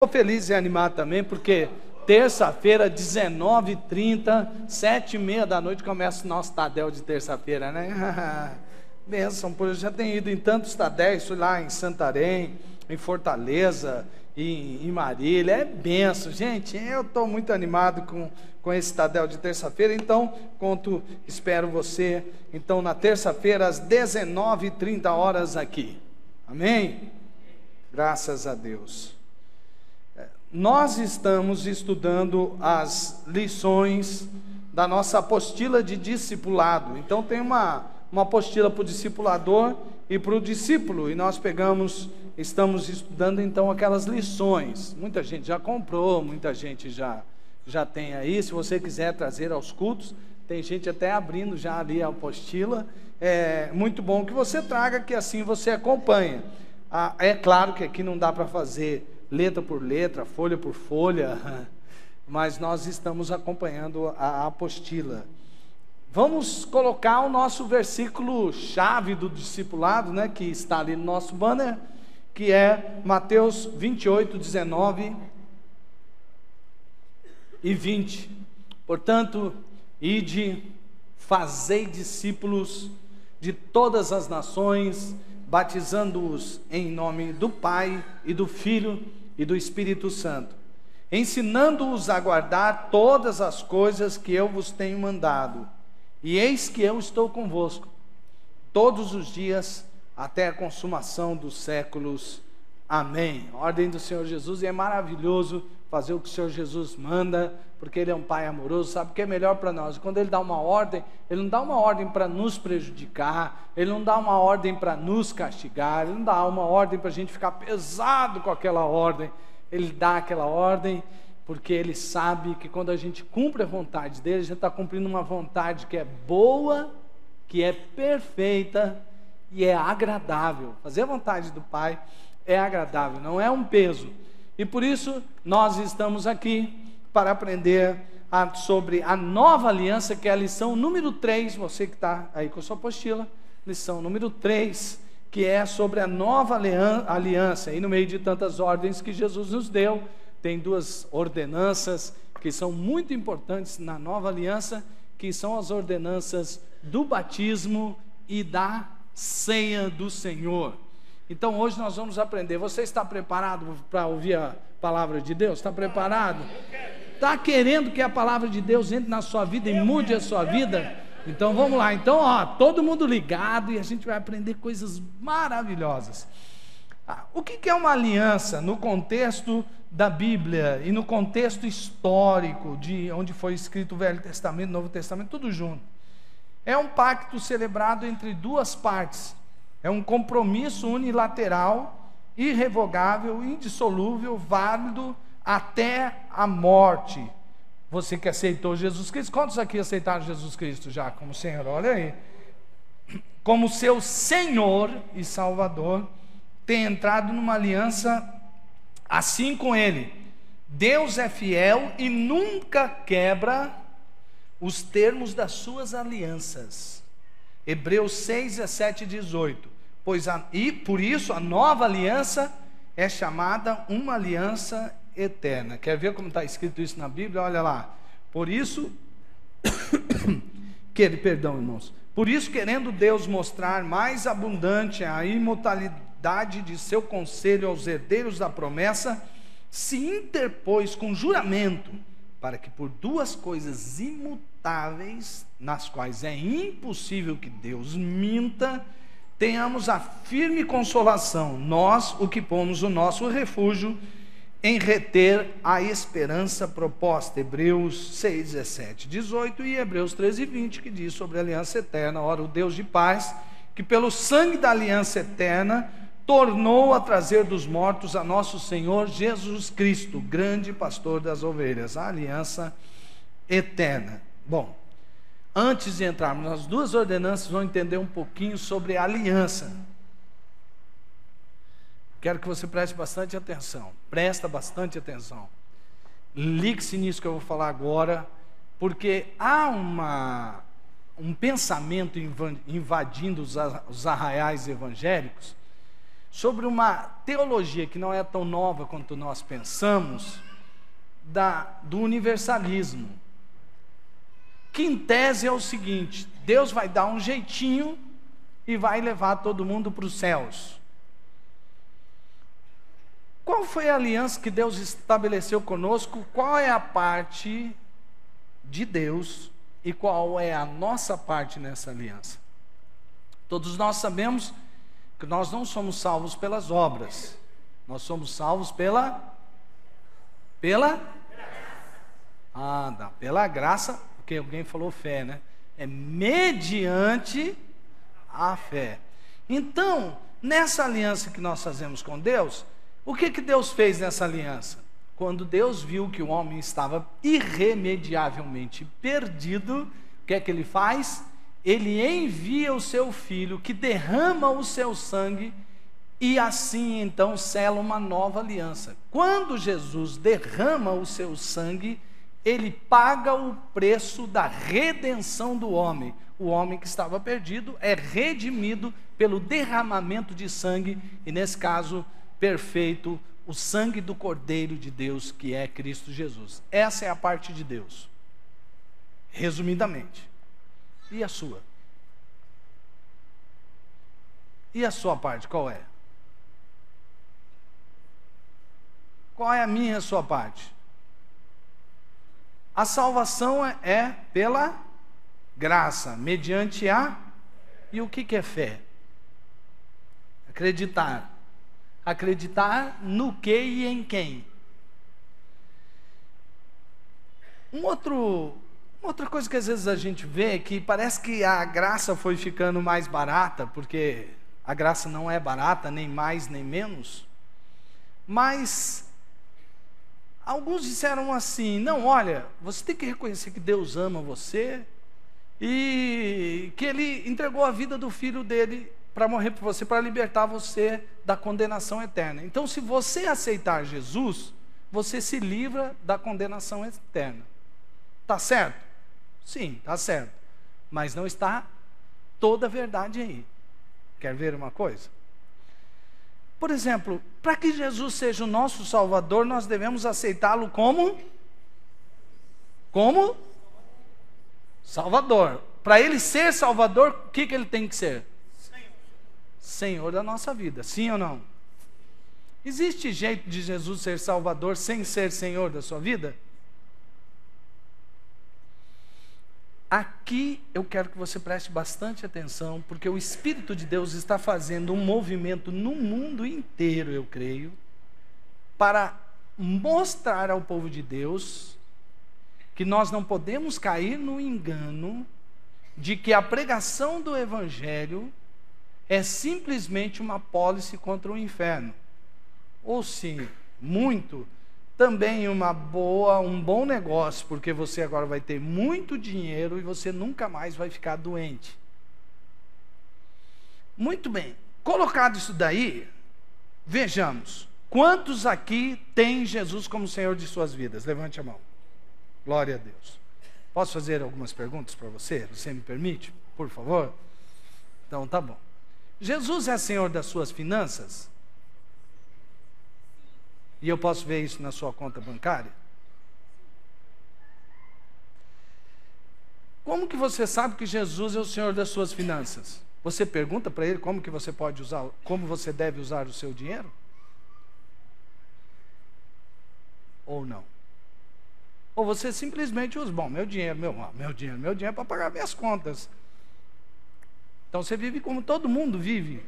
Estou feliz e animado também, porque terça-feira, 19h30, 7h30 da noite, começa o nosso Tadel de terça-feira, né? Bênção, por eu já tenho ido em tantos Tadéis, fui lá em Santarém, em Fortaleza, em Marília, é bênção. Gente, eu estou muito animado com esse Tadel de terça-feira, então, espero você, então, na terça-feira, às 19h30 aqui. Amém? Graças a Deus. Nós estamos estudando as lições da nossa apostila de discipulado. Então tem uma apostila para o discipulador e para o discípulo. E nós estamos estudando então aquelas lições. Muita gente já comprou, muita gente já tem aí. Se você quiser trazer aos cultos, tem gente até abrindo já ali a apostila. É muito bom que você traga, que assim você acompanha. É claro que aqui não dá para fazer letra por letra, folha por folha, mas nós estamos acompanhando a apostila. Vamos colocar o nosso versículo chave do discipulado, né, que está ali no nosso banner, que é Mateus 28, 19 e 20. Portanto, ide, fazei discípulos de todas as nações, batizando-os em nome do Pai e do Filho e do Espírito Santo, ensinando-os a guardar todas as coisas que eu vos tenho mandado. E eis que eu estou convosco todos os dias até a consumação dos séculos. Amém. Ordem do Senhor Jesus, e é maravilhoso fazer o que o Senhor Jesus manda, porque Ele é um Pai amoroso, sabe o que é melhor para nós. Quando Ele dá uma ordem, Ele não dá uma ordem para nos prejudicar, Ele não dá uma ordem para nos castigar, Ele não dá uma ordem para a gente ficar pesado com aquela ordem. Ele dá aquela ordem porque Ele sabe que quando a gente cumpre a vontade dEle, a gente está cumprindo uma vontade que é boa, que é perfeita e é agradável. Fazer a vontade do Pai é agradável, não é um peso. E por isso nós estamos aqui para aprender sobre a nova aliança, que é a lição número 3, você que está aí com a sua apostila, lição número 3, que é sobre a nova aliança. E no meio de tantas ordens que Jesus nos deu, tem duas ordenanças que são muito importantes na nova aliança, que são as ordenanças do batismo e da ceia do Senhor. Então hoje nós vamos aprender. Você está preparado para ouvir a palavra de Deus? Está preparado? Está querendo que a palavra de Deus entre na sua vida e mude a sua vida? Então vamos lá. Então, todo mundo ligado, e a gente vai aprender coisas maravilhosas. O que é uma aliança no contexto da Bíblia e no contexto histórico de onde foi escrito o Velho Testamento, o Novo Testamento, tudo junto? É um pacto celebrado entre duas partes. É um compromisso unilateral, irrevogável, indissolúvel, válido até a morte. Você que aceitou Jesus Cristo, quantos aqui aceitaram Jesus Cristo já como Senhor? Olha aí. Como seu Senhor e Salvador, tem entrado numa aliança assim com Ele. Deus é fiel e nunca quebra os termos das suas alianças. Hebreus 6, 17 e 18. Por isso a nova aliança é chamada uma aliança eterna. Quer ver como está escrito isso na Bíblia? Olha lá. Por isso, irmãos. Por isso, querendo Deus mostrar mais abundante a imutabilidade de seu conselho aos herdeiros da promessa, se interpôs com juramento, para que por duas coisas imutáveis, nas quais é impossível que Deus minta, tenhamos a firme consolação, nós, o que pomos o nosso refúgio em reter a esperança proposta. Hebreus 6, 17, 18 e Hebreus 13, 20, que diz sobre a aliança eterna. Ora, o Deus de paz, que pelo sangue da aliança eterna tornou a trazer dos mortos a nosso Senhor Jesus Cristo, grande pastor das ovelhas. A aliança eterna. Bom, antes de entrarmos nas duas ordenanças, vamos entender um pouquinho sobre a aliança. Quero que você preste bastante atenção. Presta bastante atenção. Ligue-se nisso que eu vou falar agora, porque há um pensamento invadindo os arraiais evangélicos, sobre uma teologia que não é tão nova quanto nós pensamos, do universalismo. Que em tese é o seguinte: Deus vai dar um jeitinho e vai levar todo mundo para os céus. Qual foi a aliança que Deus estabeleceu conosco? Qual é a parte de Deus e qual é a nossa parte nessa aliança? Todos nós sabemos que nós não somos salvos pelas obras, nós somos salvos pela graça, porque alguém falou fé, né? É mediante a fé. Então, nessa aliança que nós fazemos com Deus, o que Deus fez nessa aliança? Quando Deus viu que o homem estava irremediavelmente perdido, o que é que Ele faz? Ele envia o seu Filho, que derrama o seu sangue, e assim então sela uma nova aliança. Quando Jesus derrama o seu sangue, Ele paga o preço da redenção do homem. O homem que estava perdido é redimido pelo derramamento de sangue, e nesse caso perfeito, o sangue do Cordeiro de Deus, que é Cristo Jesus. Essa é a parte de Deus, resumidamente. E a sua? E a sua parte, qual é? Qual é a minha e a sua parte? A salvação é pela graça, mediante a... E o que é fé? Acreditar. Acreditar no que e em quem. Outra coisa que às vezes a gente vê é que parece que a graça foi ficando mais barata, porque a graça não é barata, nem mais nem menos. Mas alguns disseram assim: não, olha, você tem que reconhecer que Deus ama você e que Ele entregou a vida do Filho dele para morrer por você, para libertar você da condenação eterna. Então, se você aceitar Jesus, você se livra da condenação eterna. Está certo? Sim, está certo. Mas não está toda a verdade aí. Quer ver uma coisa? Por exemplo, para que Jesus seja o nosso Salvador, nós devemos aceitá-lo como Salvador. Para Ele ser Salvador, o que Ele tem que ser? Senhor da nossa vida, sim ou não? Existe jeito de Jesus ser Salvador sem ser Senhor da sua vida? Aqui eu quero que você preste bastante atenção, porque o Espírito de Deus está fazendo um movimento no mundo inteiro, eu creio, para mostrar ao povo de Deus que nós não podemos cair no engano de que a pregação do Evangelho é simplesmente uma pólice contra o inferno. Ou sim, muito, também um bom negócio, porque você agora vai ter muito dinheiro e você nunca mais vai ficar doente. Muito bem, colocado isso daí, vejamos, quantos aqui têm Jesus como Senhor de suas vidas? Levante a mão. Glória a Deus. Posso fazer algumas perguntas para você? Você me permite, por favor? Então tá bom. Jesus é Senhor das suas finanças? E eu posso ver isso na sua conta bancária? Como que você sabe que Jesus é o Senhor das suas finanças? Você pergunta para Ele como que você pode usar, como você deve usar o seu dinheiro? Ou não? Ou você simplesmente usa, bom, meu dinheiro é para pagar minhas contas. Então você vive como todo mundo vive,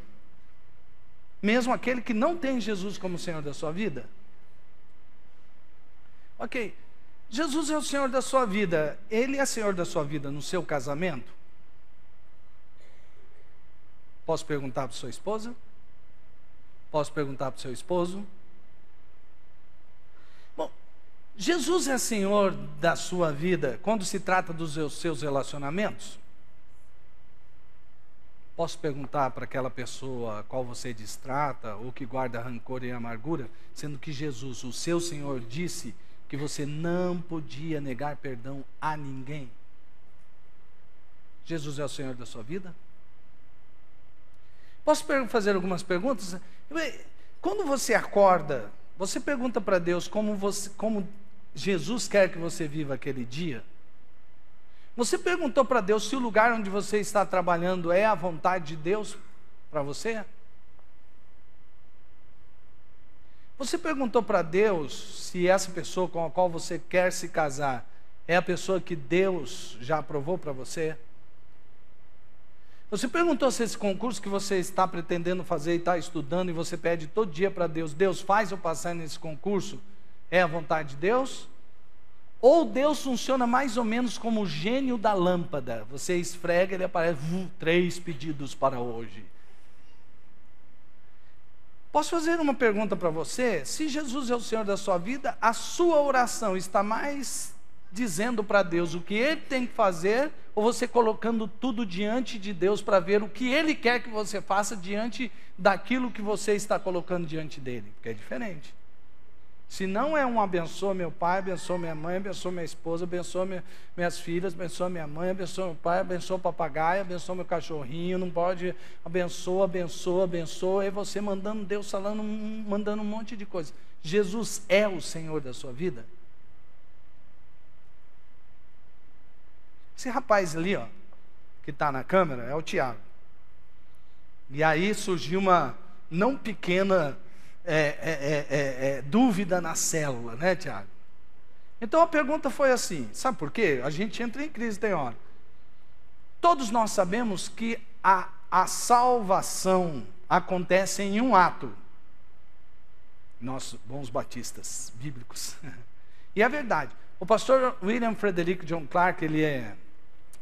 mesmo aquele que não tem Jesus como Senhor da sua vida. Ok, Jesus é o Senhor da sua vida. Ele é Senhor da sua vida no seu casamento? Posso perguntar para sua esposa? Posso perguntar para o seu esposo? Bom, Jesus é Senhor da sua vida quando se trata dos seus relacionamentos? Posso perguntar para aquela pessoa a qual você distrata ou que guarda rancor e amargura, sendo que Jesus, o seu Senhor, disse que você não podia negar perdão a ninguém? Jesus é o Senhor da sua vida? Posso fazer algumas perguntas? Quando você acorda, você pergunta para Deus como Jesus quer que você viva aquele dia? Você perguntou para Deus se o lugar onde você está trabalhando é a vontade de Deus para você? Você perguntou para Deus se essa pessoa com a qual você quer se casar é a pessoa que Deus já aprovou para você? Você perguntou se esse concurso que você está pretendendo fazer e está estudando e você pede todo dia para Deus, Deus faz eu passar nesse concurso, é a vontade de Deus? Ou Deus funciona mais ou menos como o gênio da lâmpada, você esfrega, ele aparece, 3 pedidos para hoje. Posso fazer uma pergunta para você? Se Jesus é o Senhor da sua vida, a sua oração está mais dizendo para Deus o que Ele tem que fazer, ou você colocando tudo diante de Deus para ver o que Ele quer que você faça diante daquilo que você está colocando diante dEle? Porque é diferente. Se não é um abençoa meu pai, abençoa minha mãe, abençoa minha esposa, abençoa minhas filhas, abençoa minha mãe, abençoa meu pai, abençoa o papagaio, abençoa meu cachorrinho, não pode, abençoa, abençoa, abençoa, e você mandando Deus falando, mandando um monte de coisa. Jesus é o Senhor da sua vida? Esse rapaz ali, ó, que está na câmera, é o Tiago. E aí surgiu uma não pequena dúvida na célula, né, Tiago? Então a pergunta foi assim, sabe por quê? A gente entra em crise, tem hora. Todos nós sabemos que a salvação acontece em um ato. Nós, bons batistas bíblicos. E é verdade. O pastor William Frederick John Clark,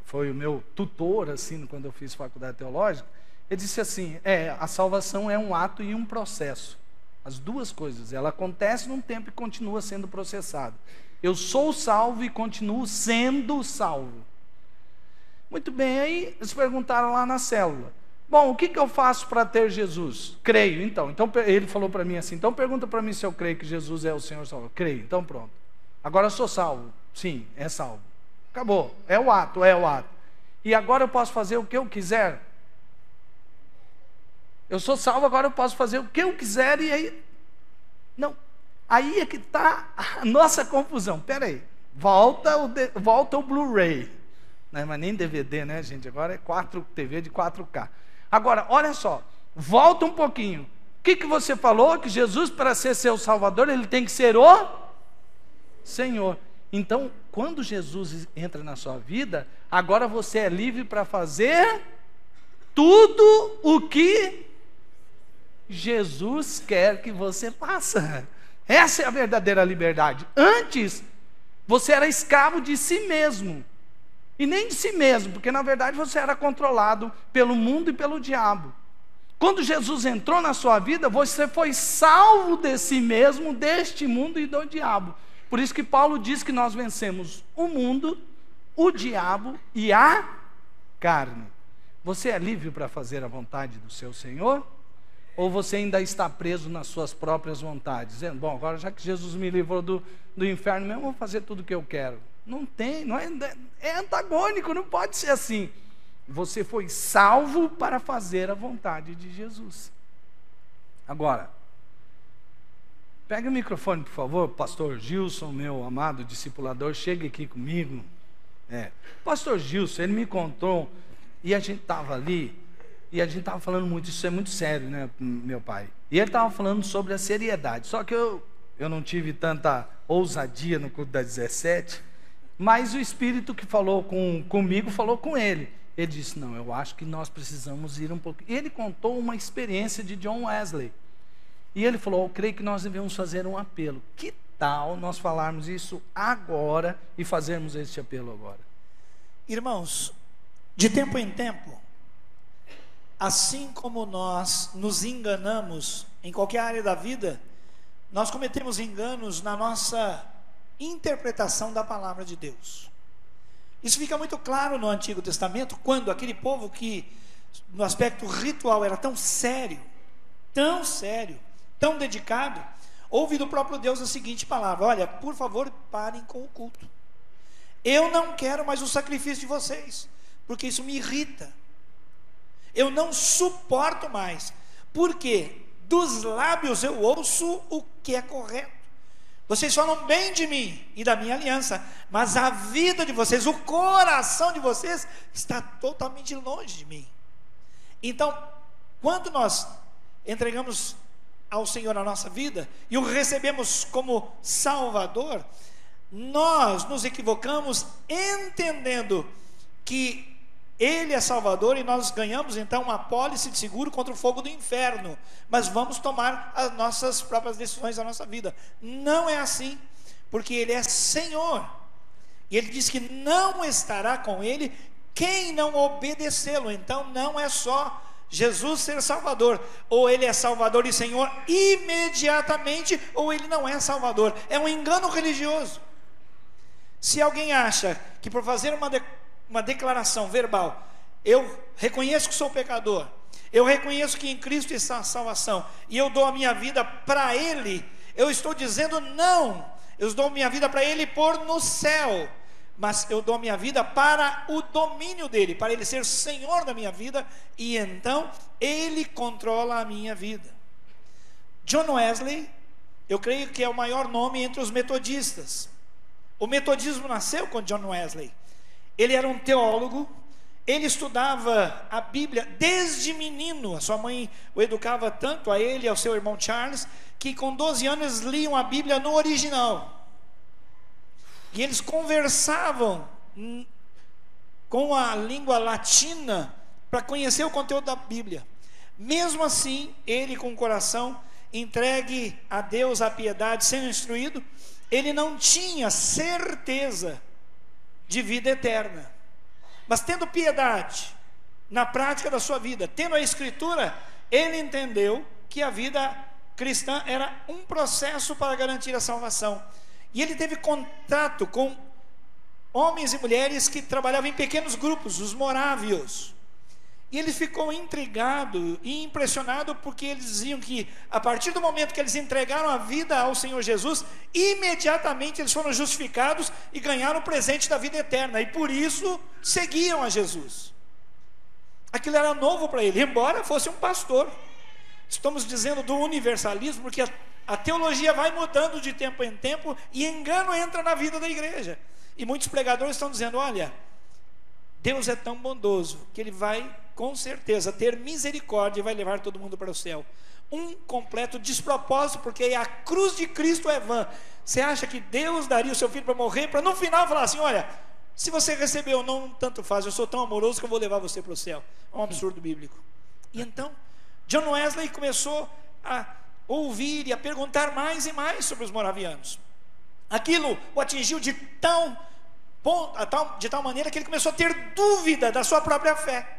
foi o meu tutor, assim, quando eu fiz faculdade teológica. Ele disse assim, a salvação é um ato e um processo. As duas coisas, ela acontece num tempo e continua sendo processada. Eu sou salvo e continuo sendo salvo. Muito bem, aí eles perguntaram lá na célula, bom, o que eu faço para ter Jesus? Creio, então ele falou para mim assim, então pergunta para mim se eu creio que Jesus é o Senhor salvo. Creio, então pronto. Agora eu sou salvo. Sim, é salvo. Acabou, é o ato. E agora eu posso fazer o que eu quiser? Eu sou salvo, agora eu posso fazer o que eu quiser e aí... Não, aí é que está a nossa confusão. Espera aí, volta o Blu-ray. Não é mais nem DVD, né, gente? Agora é TV de 4K. Agora, olha só, volta um pouquinho. O que você falou? Que Jesus, para ser seu Salvador, ele tem que ser o Senhor. Então, quando Jesus entra na sua vida, agora você é livre para fazer tudo o que Jesus quer que você faça. Essa é a verdadeira liberdade. Antes, você era escravo de si mesmo. E nem de si mesmo, porque na verdade você era controlado pelo mundo e pelo diabo. Quando Jesus entrou na sua vida, você foi salvo de si mesmo, deste mundo e do diabo. Por isso que Paulo diz que nós vencemos o mundo, o diabo e a carne. Você é livre para fazer a vontade do seu Senhor? Ou você ainda está preso nas suas próprias vontades? Dizendo, bom, agora já que Jesus me livrou do inferno mesmo, eu vou fazer tudo o que eu quero. Não tem, é antagônico, não pode ser assim. Você foi salvo para fazer a vontade de Jesus. Agora, pega o microfone, por favor, pastor Gilson, meu amado discipulador, chega aqui comigo. Pastor Gilson, ele me contou, e a gente estava ali, e a gente estava falando muito, isso é muito sério, né, meu pai? E ele estava falando sobre a seriedade, só que eu não tive tanta ousadia no culto das 17, mas o Espírito que falou comigo, falou com ele. Ele disse, não, eu acho que nós precisamos ir um pouco. E ele contou uma experiência de John Wesley. E ele falou, eu creio que nós devemos fazer um apelo. Que tal nós falarmos isso agora e fazermos este apelo agora? Irmãos, de tempo em tempo, assim como nós nos enganamos em qualquer área da vida, nós cometemos enganos na nossa interpretação da palavra de Deus. Isso fica muito claro no Antigo Testamento, quando aquele povo que no aspecto ritual era tão sério, tão dedicado, ouve do próprio Deus a seguinte palavra, olha, por favor, parem com o culto. Eu não quero mais o sacrifício de vocês, porque isso me irrita. Eu não suporto mais. Porque dos lábios eu ouço o que é correto. Vocês falam bem de mim e da minha aliança, mas a vida de vocês, o coração de vocês está totalmente longe de mim. Então, quando nós entregamos ao Senhor a nossa vida e o recebemos como Salvador, nós nos equivocamos entendendo que Ele é Salvador e nós ganhamos então uma apólice de seguro contra o fogo do inferno, mas vamos tomar as nossas próprias decisões da nossa vida. Não é assim, porque Ele é Senhor, e Ele diz que não estará com Ele quem não obedecê-lo. Então não é só Jesus ser Salvador, ou Ele é Salvador e Senhor imediatamente, ou Ele não é Salvador. É um engano religioso. Se alguém acha que por fazer uma declaração verbal, eu reconheço que sou pecador, eu reconheço que em Cristo está a salvação, e eu dou a minha vida para Ele, eu estou dizendo não. Eu dou a minha vida para Ele pôr no céu, mas eu dou a minha vida para o domínio dEle, para Ele ser Senhor da minha vida, e então Ele controla a minha vida. John Wesley, eu creio que é o maior nome entre os metodistas. O metodismo nasceu com John Wesley. Ele era um teólogo, ele estudava a Bíblia desde menino. A sua mãe o educava tanto, a ele e ao seu irmão Charles, que com 12 anos liam a Bíblia no original. E eles conversavam com a língua latina para conhecer o conteúdo da Bíblia. Mesmo assim, ele com o coração entregue a Deus, a piedade, sendo instruído, ele não tinha certeza de vida eterna, mas tendo piedade na prática da sua vida, tendo a Escritura, ele entendeu que a vida cristã era um processo para garantir a salvação. E ele teve contato com homens e mulheres que trabalhavam em pequenos grupos, os morávios. E ele ficou intrigado e impressionado, porque eles diziam que a partir do momento que eles entregaram a vida ao Senhor Jesus, imediatamente eles foram justificados e ganharam o presente da vida eterna, e por isso seguiam a Jesus. Aquilo era novo para ele, embora fosse um pastor. Estamos dizendo do universalismo, porque a teologia vai mudando de tempo em tempo, e engano entra na vida da igreja. E muitos pregadores estão dizendo: olha, Deus é tão bondoso que Ele vai com certeza ter misericórdia e vai levar todo mundo para o céu. Um completo despropósito, porque a cruz de Cristo é vã. Você acha que Deus daria o seu filho para morrer, para no final falar assim: olha, se você recebeu ou não, tanto faz, eu sou tão amoroso que eu vou levar você para o céu? É um absurdo bíblico. E então John Wesley começou a ouvir e a perguntar mais e mais sobre os moravianos. Aquilo o atingiu de tal maneira que ele começou a ter dúvida da sua própria fé.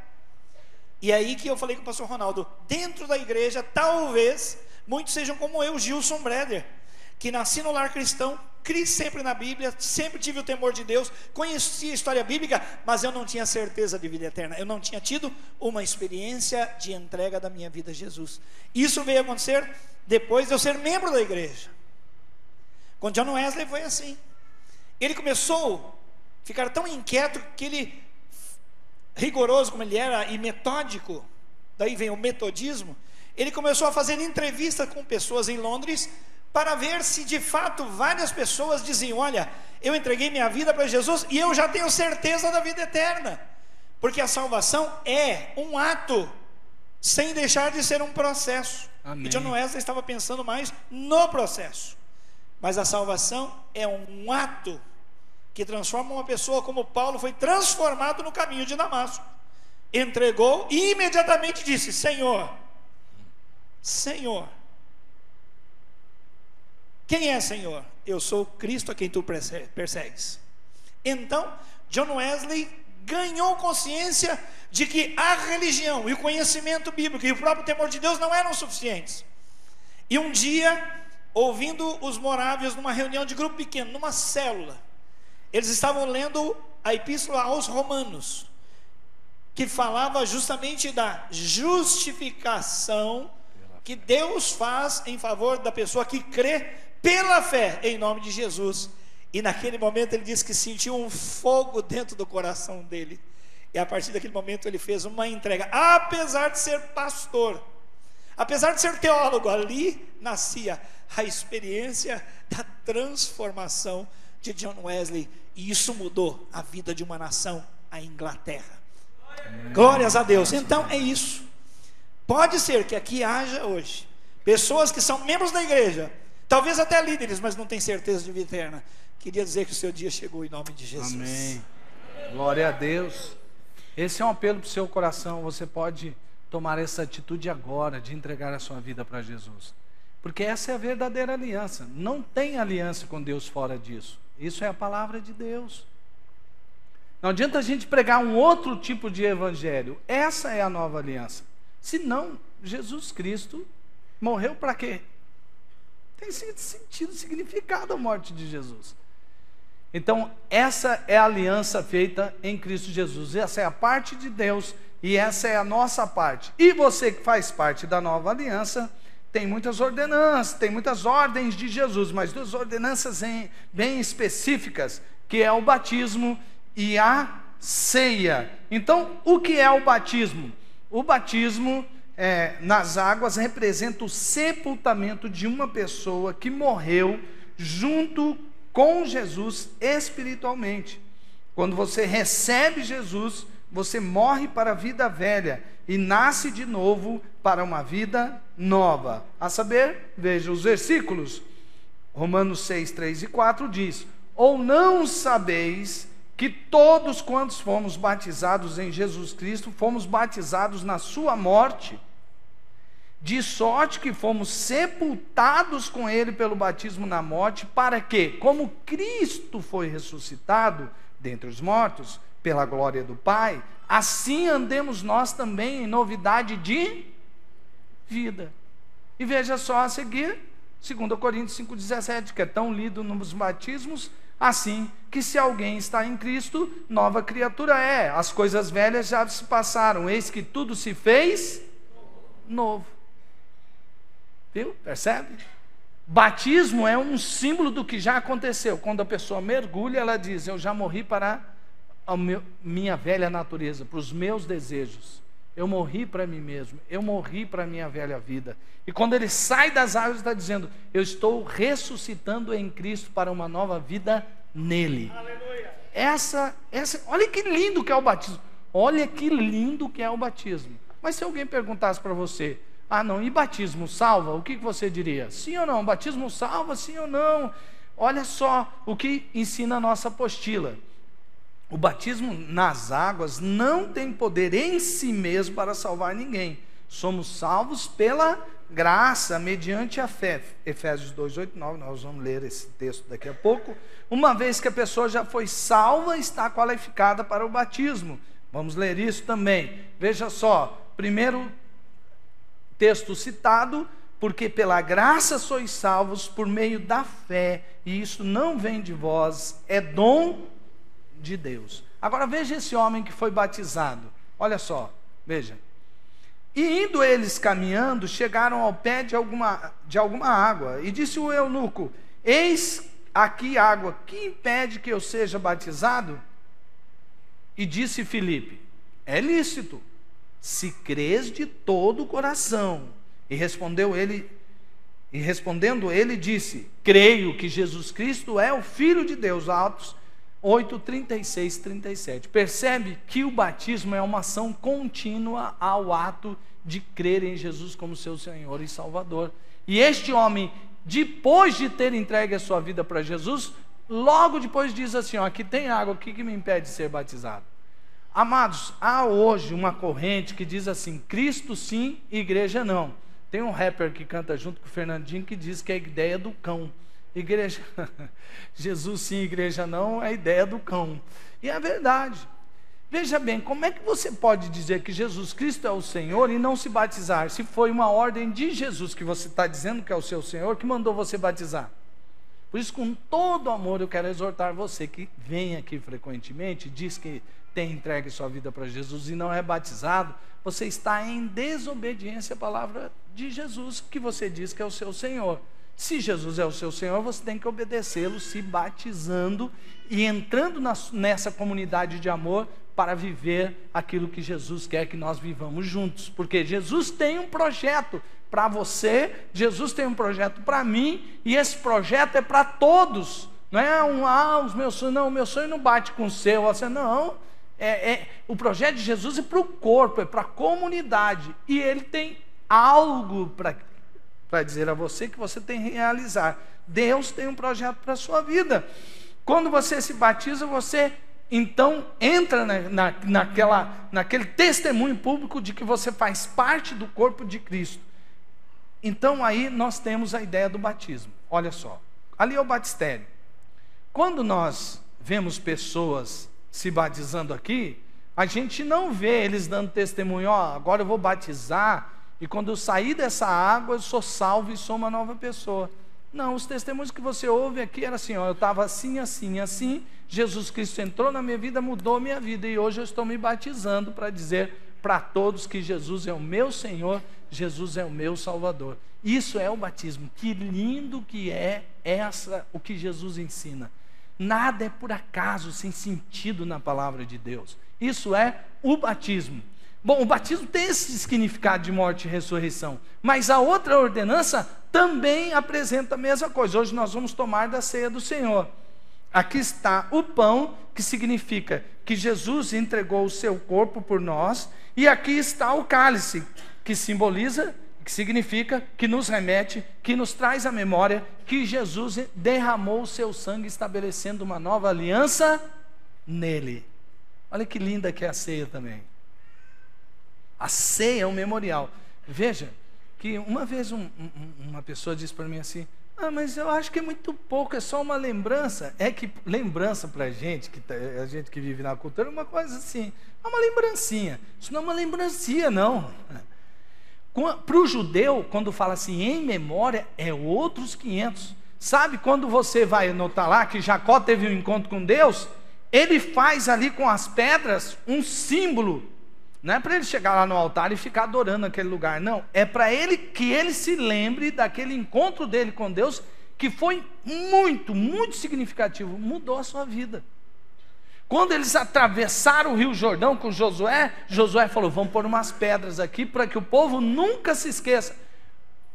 E é aí que eu falei com o pastor Ronaldo: dentro da igreja, talvez muitos sejam como eu, Gilson Breder, que nasci no lar cristão, criei sempre na Bíblia, sempre tive o temor de Deus, conheci a história bíblica, mas eu não tinha certeza de vida eterna. Eu não tinha tido uma experiência de entrega da minha vida a Jesus. Isso veio acontecer depois de eu ser membro da igreja. Com John Wesley foi assim. Ele começou a ficar tão inquieto que ele, rigoroso como ele era e metódico, daí vem o metodismo, ele começou a fazer entrevistas com pessoas em Londres para ver se de fato várias pessoas diziam: olha, eu entreguei minha vida para Jesus e eu já tenho certeza da vida eterna, porque a salvação é um ato, sem deixar de ser um processo. Amém. E John Wesley estava pensando mais no processo, mas a salvação é um ato que transforma uma pessoa, como Paulo foi transformado no caminho de Damasco. Entregou e imediatamente disse: Senhor, Senhor. Quem é Senhor? Eu sou Cristo a quem tu persegues. Então John Wesley ganhou consciência de que a religião e o conhecimento bíblico e o próprio temor de Deus não eram suficientes. E um dia, ouvindo os morávios numa reunião de grupo pequeno, numa célula, eles estavam lendo a epístola aos Romanos, que falava justamente da justificação que Deus faz em favor da pessoa que crê pela fé em nome de Jesus. E naquele momento ele disse que sentiu um fogo dentro do coração dele. E a partir daquele momento ele fez uma entrega, apesar de ser pastor, apesar de ser teólogo, ali nascia a experiência da transformação de John Wesley, e isso mudou a vida de uma nação, a Inglaterra. Glórias a Deus. Então é isso. Pode ser que aqui haja hoje pessoas que são membros da igreja, talvez até líderes, mas não têm certeza de vida eterna. Queria dizer que o seu dia chegou em nome de Jesus. Amém. Glória a Deus. Esse é um apelo para o seu coração. Você pode tomar essa atitude agora de entregar a sua vida para Jesus, porque essa é a verdadeira aliança. Não tem aliança com Deus fora disso. Isso é a palavra de Deus. Não adianta a gente pregar um outro tipo de evangelho. Essa é a nova aliança. Senão, Jesus Cristo morreu para quê? Tem sentido, significado a morte de Jesus. Então, essa é a aliança feita em Cristo Jesus. Essa é a parte de Deus e essa é a nossa parte. E você que faz parte da nova aliança, tem muitas ordenanças, tem muitas ordens de Jesus, mas duas ordenanças bem específicas, que é o batismo e a ceia. Então, o que é o batismo? O batismo nas águas representa o sepultamento de uma pessoa que morreu junto com Jesus espiritualmente. Quando você recebe Jesus, você morre para a vida velha e nasce de novo para uma vida nova. A saber, veja os versículos. Romanos 6, 3 e 4 diz: ou não sabeis que todos quantos fomos batizados em Jesus Cristo, fomos batizados na sua morte, de sorte que fomos sepultados com ele pelo batismo na morte, para que, como Cristo foi ressuscitado dentre os mortos, pela glória do Pai, assim andemos nós também em novidade de vida. E veja só a seguir, 2 Coríntios 5,17, que é tão lido nos batismos, assim que se alguém está em Cristo, nova criatura é. As coisas velhas já se passaram, eis que tudo se fez novo. Viu? Percebe? Batismo é um símbolo do que já aconteceu. Quando a pessoa mergulha, ela diz: eu já morri para a minha velha natureza, para os meus desejos. Eu morri para mim mesmo, eu morri para a minha velha vida. E quando ele sai das águas, está dizendo: eu estou ressuscitando em Cristo para uma nova vida nele. Aleluia. Olha que lindo que é o batismo. Olha que lindo que é o batismo. Mas se alguém perguntasse para você: ah não, e batismo salva? O que você diria? Sim ou não? Batismo salva, sim ou não? Olha só o que ensina a nossa apostila. O batismo nas águas não tem poder em si mesmo para salvar ninguém. Somos salvos pela graça, mediante a fé. Efésios 2, 8, 9, nós vamos ler esse texto daqui a pouco. Uma vez que a pessoa já foi salva, está qualificada para o batismo. Vamos ler isso também. Veja só, primeiro texto citado: porque pela graça sois salvos por meio da fé, e isso não vem de vós, é dom de Deus. Agora veja esse homem que foi batizado. Olha só, veja. E indo eles caminhando, chegaram ao pé de alguma água, e disse o eunuco: eis aqui água, que impede que eu seja batizado? E disse Filipe: é lícito, se crês de todo o coração. E respondendo ele disse: creio que Jesus Cristo é o Filho de Deus. Atos 8, 36, 37. Percebe que o batismo é uma ação contínua ao ato de crer em Jesus como seu Senhor e Salvador. E este homem, depois de ter entregue a sua vida para Jesus, logo depois diz assim: ó, aqui tem água, o que me impede de ser batizado? Amados, há hoje uma corrente que diz assim: Cristo sim, igreja não. Tem um rapper que canta junto com o Fernandinho que diz que é a ideia do cão. Igreja, Jesus sim, igreja não, é a ideia do cão. E é verdade. Veja bem, como é que você pode dizer que Jesus Cristo é o Senhor e não se batizar, se foi uma ordem de Jesus que você está dizendo que é o seu Senhor, que mandou você batizar? Por isso, com todo amor, eu quero exortar você que vem aqui frequentemente, diz que tem entregue sua vida para Jesus e não é batizado, você está em desobediência à palavra de Jesus, que você diz que é o seu Senhor. Se Jesus é o seu Senhor, você tem que obedecê-lo, se batizando e entrando nessa comunidade de amor para viver aquilo que Jesus quer que nós vivamos juntos. Porque Jesus tem um projeto para você, Jesus tem um projeto para mim, e esse projeto é para todos. Não é os meus sonhos, não, o meu sonho não bate com o seu, você não. O projeto de Jesus é para o corpo, é para a comunidade, e ele tem algo para dizer a você que você tem que realizar. Deus tem um projeto para a sua vida. Quando você se batiza, você então entra naquele testemunho público de que você faz parte do corpo de Cristo. Então aí nós temos a ideia do batismo. Olha só, ali é o batistério. Quando nós vemos pessoas se batizando aqui, a gente não vê eles dando testemunho, agora eu vou batizar, e quando eu sair dessa água eu sou salvo e sou uma nova pessoa. Não, os testemunhos que você ouve aqui era assim, eu estava assim, assim, assim, Jesus Cristo entrou na minha vida, mudou a minha vida, e hoje eu estou me batizando para dizer para todos que Jesus é o meu Senhor, Jesus é o meu Salvador. Isso é o batismo. Que lindo que é o que Jesus ensina. Nada é por acaso, sem sentido na palavra de Deus. Isso é o batismo. Bom, o batismo tem esse significado de morte e ressurreição, mas a outra ordenança também apresenta a mesma coisa. Hoje nós vamos tomar da ceia do Senhor. Aqui está o pão, que significa que Jesus entregou o seu corpo por nós, e aqui está o cálice, que simboliza, que significa, que nos remete, que nos traz à memória que Jesus derramou o seu sangue, estabelecendo uma nova aliança nele. Olha que linda que é a ceia também. A ceia é um memorial. Veja que uma vez uma pessoa disse para mim assim, mas eu acho que é muito pouco, é só uma lembrança. É que lembrança para a gente que vive na cultura, é uma coisa assim, é uma lembrancinha. Isso não é uma lembrancinha, não. Para o judeu, quando fala assim, em memória, é outros 500. Sabe quando você vai notar lá que Jacó teve um encontro com Deus? Ele faz ali com as pedras um símbolo. Não é para ele chegar lá no altar e ficar adorando aquele lugar, não. É para ele que ele se lembre daquele encontro dele com Deus, que foi muito, muito significativo. Mudou a sua vida. Quando eles atravessaram o Rio Jordão com Josué, Josué falou, vamos pôr umas pedras aqui para que o povo nunca se esqueça.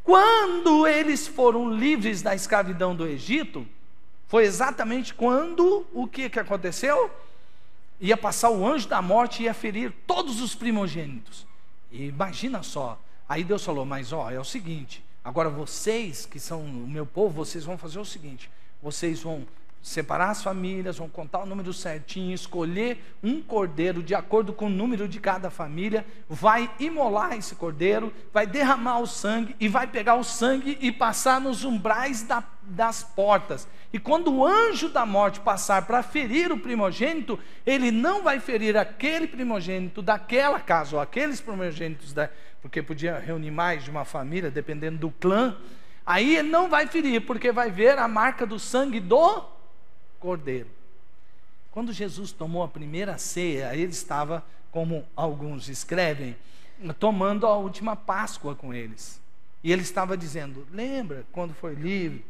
Quando eles foram livres da escravidão do Egito, foi exatamente quando o que aconteceu? Ia passar o anjo da morte e ia ferir todos os primogênitos. E imagina só, aí Deus falou, mas é o seguinte, agora vocês que são o meu povo, vocês vão fazer o seguinte, vocês vão separar as famílias, vão contar o número certinho, escolher um cordeiro de acordo com o número de cada família, vai imolar esse cordeiro, vai derramar o sangue e vai pegar o sangue e passar nos umbrais das portas. E quando o anjo da morte passar para ferir o primogênito, ele não vai ferir aquele primogênito daquela casa, ou aqueles primogênitos, porque podia reunir mais de uma família, dependendo do clã. Aí ele não vai ferir, porque vai ver a marca do sangue do cordeiro. Quando Jesus tomou a primeira ceia, ele estava, como alguns escrevem, tomando a última Páscoa com eles. E ele estava dizendo, lembra quando foi livre?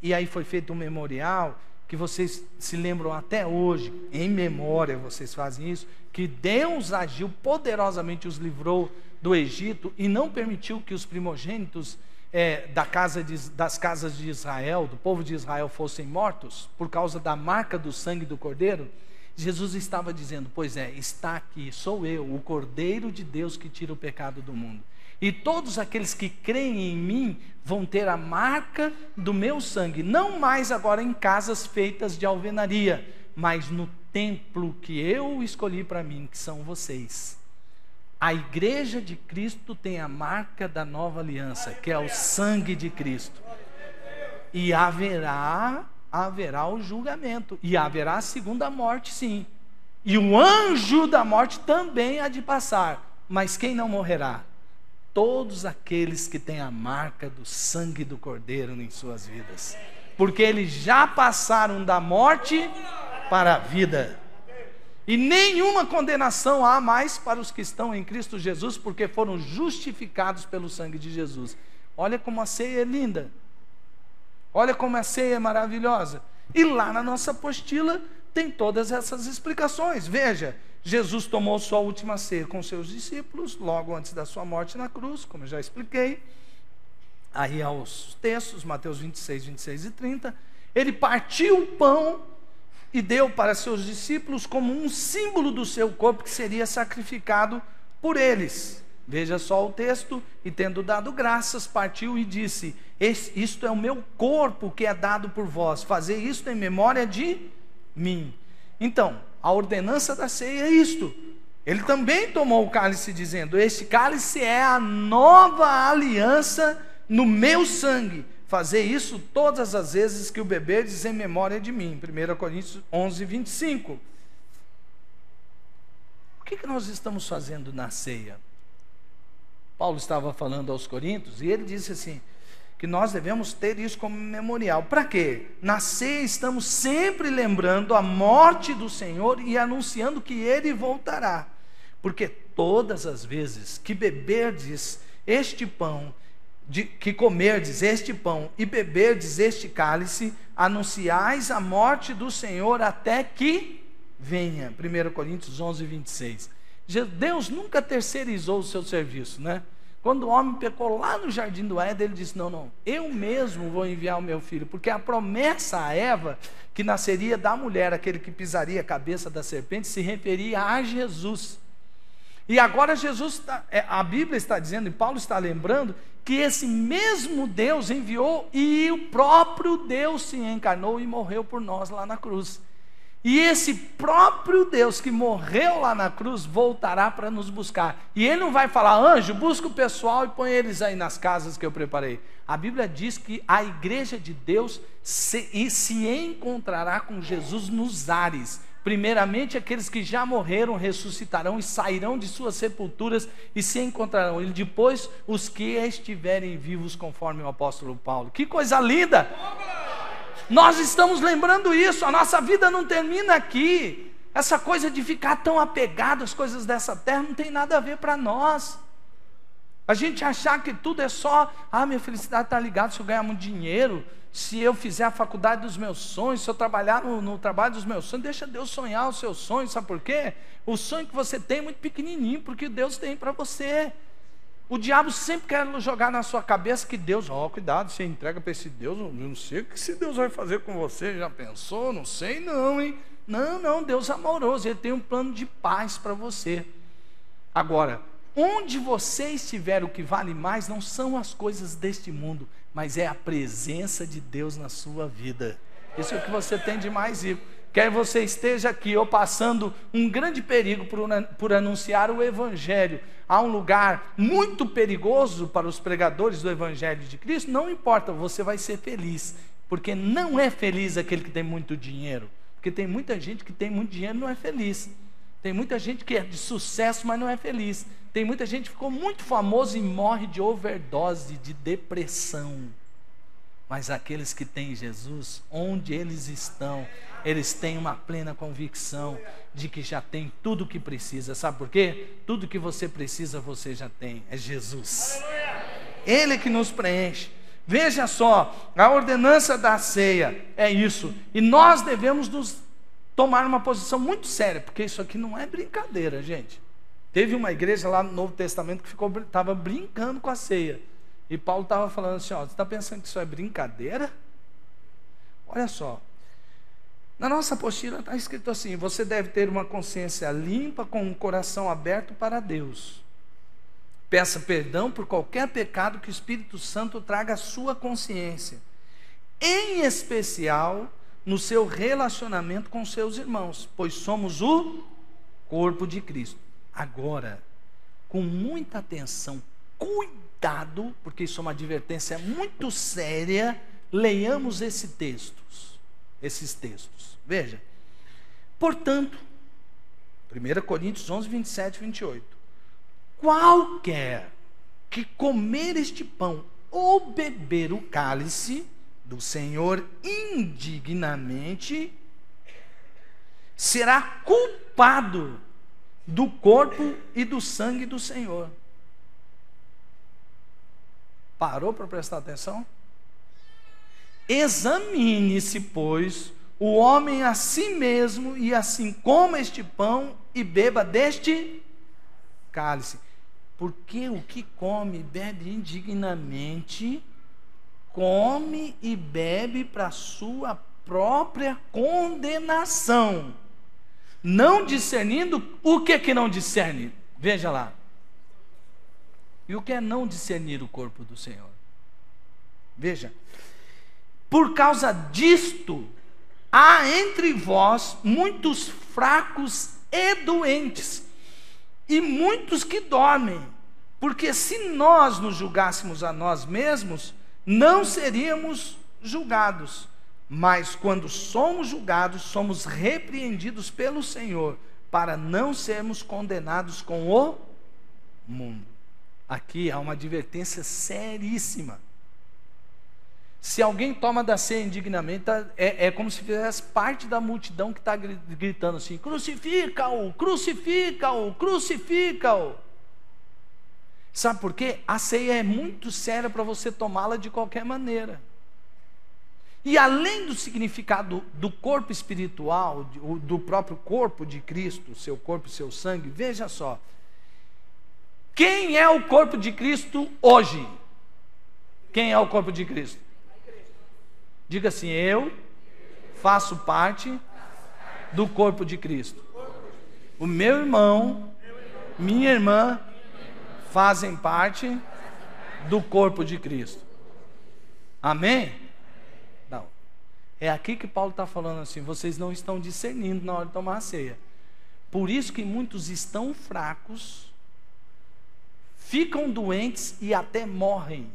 E aí foi feito um memorial, que vocês se lembram até hoje, em memória vocês fazem isso, que Deus agiu poderosamente, os livrou do Egito e não permitiu que os primogênitos das casas de Israel, do povo de Israel, fossem mortos por causa da marca do sangue do cordeiro. Jesus estava dizendo, pois está aqui, sou eu, o Cordeiro de Deus que tira o pecado do mundo. E todos aqueles que creem em mim vão ter a marca do meu sangue, não mais agora em casas feitas de alvenaria, mas no templo que eu escolhi para mim, que são vocês. A igreja de Cristo tem a marca da nova aliança, que é o sangue de Cristo. E haverá o julgamento, e haverá a segunda morte, sim. E o anjo da morte também há de passar, mas quem não morrerá? Todos aqueles que têm a marca do sangue do Cordeiro em suas vidas, porque eles já passaram da morte para a vida. E nenhuma condenação há mais para os que estão em Cristo Jesus, porque foram justificados pelo sangue de Jesus. Olha como a ceia é linda. Olha como a ceia é maravilhosa. E lá na nossa apostila tem todas essas explicações. Veja, Jesus tomou sua última ceia com seus discípulos, logo antes da sua morte na cruz, como eu já expliquei. Aí aos textos, Mateus 26, 26 e 30. Ele partiu o pão e deu para seus discípulos como um símbolo do seu corpo que seria sacrificado por eles. Veja só o texto: e tendo dado graças, partiu e disse: isto é o meu corpo que é dado por vós, fazei isto em memória de mim. Então, a ordenança da ceia é isto. Ele também tomou o cálice dizendo: este cálice é a nova aliança no meu sangue, fazei isso todas as vezes que o beberdes em memória de mim. 1 Coríntios 11, 25. O que nós estamos fazendo na ceia? Paulo estava falando aos Coríntios e ele disse assim, que nós devemos ter isso como memorial. Para quê? Na ceia estamos sempre lembrando a morte do Senhor e anunciando que Ele voltará. Porque todas as vezes que beberdes este pão, que comerdes este pão e beberdes este cálice, anunciais a morte do Senhor até que venha. 1 Coríntios 11, 26. Deus nunca terceirizou o seu serviço, né? Quando o homem pecou lá no jardim do Éden, ele disse: não, eu mesmo vou enviar o meu filho, porque a promessa a Eva, que nasceria da mulher, aquele que pisaria a cabeça da serpente, se referia a Jesus. E agora Jesus, a Bíblia está dizendo, e Paulo está lembrando, que esse mesmo Deus enviou, e o próprio Deus se encarnou e morreu por nós lá na cruz. E esse próprio Deus que morreu lá na cruz voltará para nos buscar. E Ele não vai falar: anjo, busca o pessoal e põe eles aí nas casas que eu preparei. A Bíblia diz que a igreja de Deus se encontrará com Jesus nos ares. Primeiramente, aqueles que já morreram ressuscitarão e sairão de suas sepulturas e se encontrarão. E depois, os que estiverem vivos, conforme o apóstolo Paulo. Que coisa linda! Nós estamos lembrando isso, a nossa vida não termina aqui. Essa coisa de ficar tão apegado às coisas dessa terra não tem nada a ver para nós. A gente achar que tudo é só: minha felicidade está ligada se eu ganhar muito dinheiro, se eu fizer a faculdade dos meus sonhos, se eu trabalhar no trabalho dos meus sonhos. Deixa Deus sonhar os seus sonhos, sabe por quê? O sonho que você tem é muito pequenininho, porque Deus tem para você. O diabo sempre quer jogar na sua cabeça que Deus, cuidado, você entrega para esse Deus, eu não sei o que esse Deus vai fazer com você, já pensou? Não sei não, hein? Não, Deus é amoroso, Ele tem um plano de paz para você. Agora, onde você estiver, o que vale mais não são as coisas deste mundo, mas é a presença de Deus na sua vida. Isso é o que você tem de mais rico. Quer você esteja aqui ou passando um grande perigo por anunciar o Evangelho a um lugar muito perigoso para os pregadores do Evangelho de Cristo, não importa, você vai ser feliz. Porque não é feliz aquele que tem muito dinheiro. Porque tem muita gente que tem muito dinheiro e não é feliz. Tem muita gente que é de sucesso, mas não é feliz. Tem muita gente que ficou muito famoso e morre de overdose, de depressão. Mas aqueles que têm Jesus, onde eles estão, eles têm uma plena convicção de que já tem tudo o que precisa. Sabe por quê? Tudo que você precisa, você já tem. É Jesus. Ele que nos preenche. Veja só, a ordenança da ceia é isso. E nós devemos nos tomar uma posição muito séria, porque isso aqui não é brincadeira, gente. Teve uma igreja lá no Novo Testamento que estava brincando com a ceia. E Paulo estava falando assim: você está pensando que isso é brincadeira? Olha só, na nossa apostila está escrito assim: você deve ter uma consciência limpa, com um coração aberto para Deus. Peça perdão por qualquer pecado que o Espírito Santo traga à sua consciência, em especial no seu relacionamento com seus irmãos, pois somos o corpo de Cristo. Agora, com muita atenção, cuidado, porque isso é uma advertência muito séria, leiamos esses textos. Veja, portanto, 1 Coríntios 11, 27 e 28. Qualquer que comer este pão ou beber o cálice do Senhor indignamente, será culpado do corpo e do sangue do Senhor. Parou para prestar atenção? Examine-se, pois, o homem a si mesmo, e assim coma este pão e beba deste cálice. Porque o que come e bebe indignamente, come e bebe para sua própria condenação, não discernindo o que não discerne. Veja lá. E o que é não discernir o corpo do Senhor? Veja. Por causa disto, há entre vós muitos fracos e doentes, e muitos que dormem. Porque se nós nos julgássemos a nós mesmos, não seríamos julgados. Mas quando somos julgados, somos repreendidos pelo Senhor, para não sermos condenados com o mundo. Aqui há uma advertência seríssima. Se alguém toma da ceia indignamente, é como se fizesse parte da multidão que está gritando assim: crucifica-o, crucifica-o, crucifica-o. Sabe por quê? A ceia é muito séria para você tomá-la de qualquer maneira. E além do significado do corpo espiritual, do próprio corpo de Cristo, seu corpo e seu sangue, veja só. Quem é o corpo de Cristo hoje? Quem é o corpo de Cristo? Diga assim: eu faço parte do corpo de Cristo. O meu irmão, minha irmã, fazem parte do corpo de Cristo. Amém? Não. É aqui que Paulo está falando assim: vocês não estão discernindo na hora de tomar a ceia. Por isso que muitos estão fracos, ficam doentes e até morrem.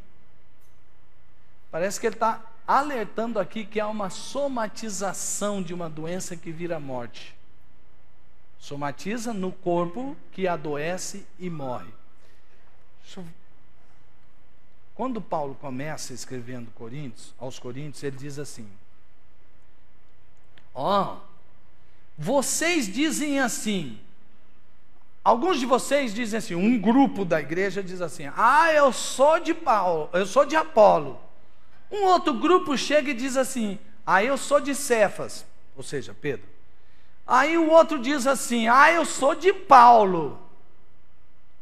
Parece que ele está alertando aqui que há uma somatização de uma doença que vira morte. Somatiza no corpo que adoece e morre. Quando Paulo começa escrevendo aos Coríntios, ele diz assim: vocês dizem assim, alguns de vocês dizem assim, um grupo da igreja diz assim: eu sou de Paulo, eu sou de Apolo. Um outro grupo chega e diz assim: eu sou de Cefas, ou seja, Pedro. Aí o outro diz assim: eu sou de Paulo.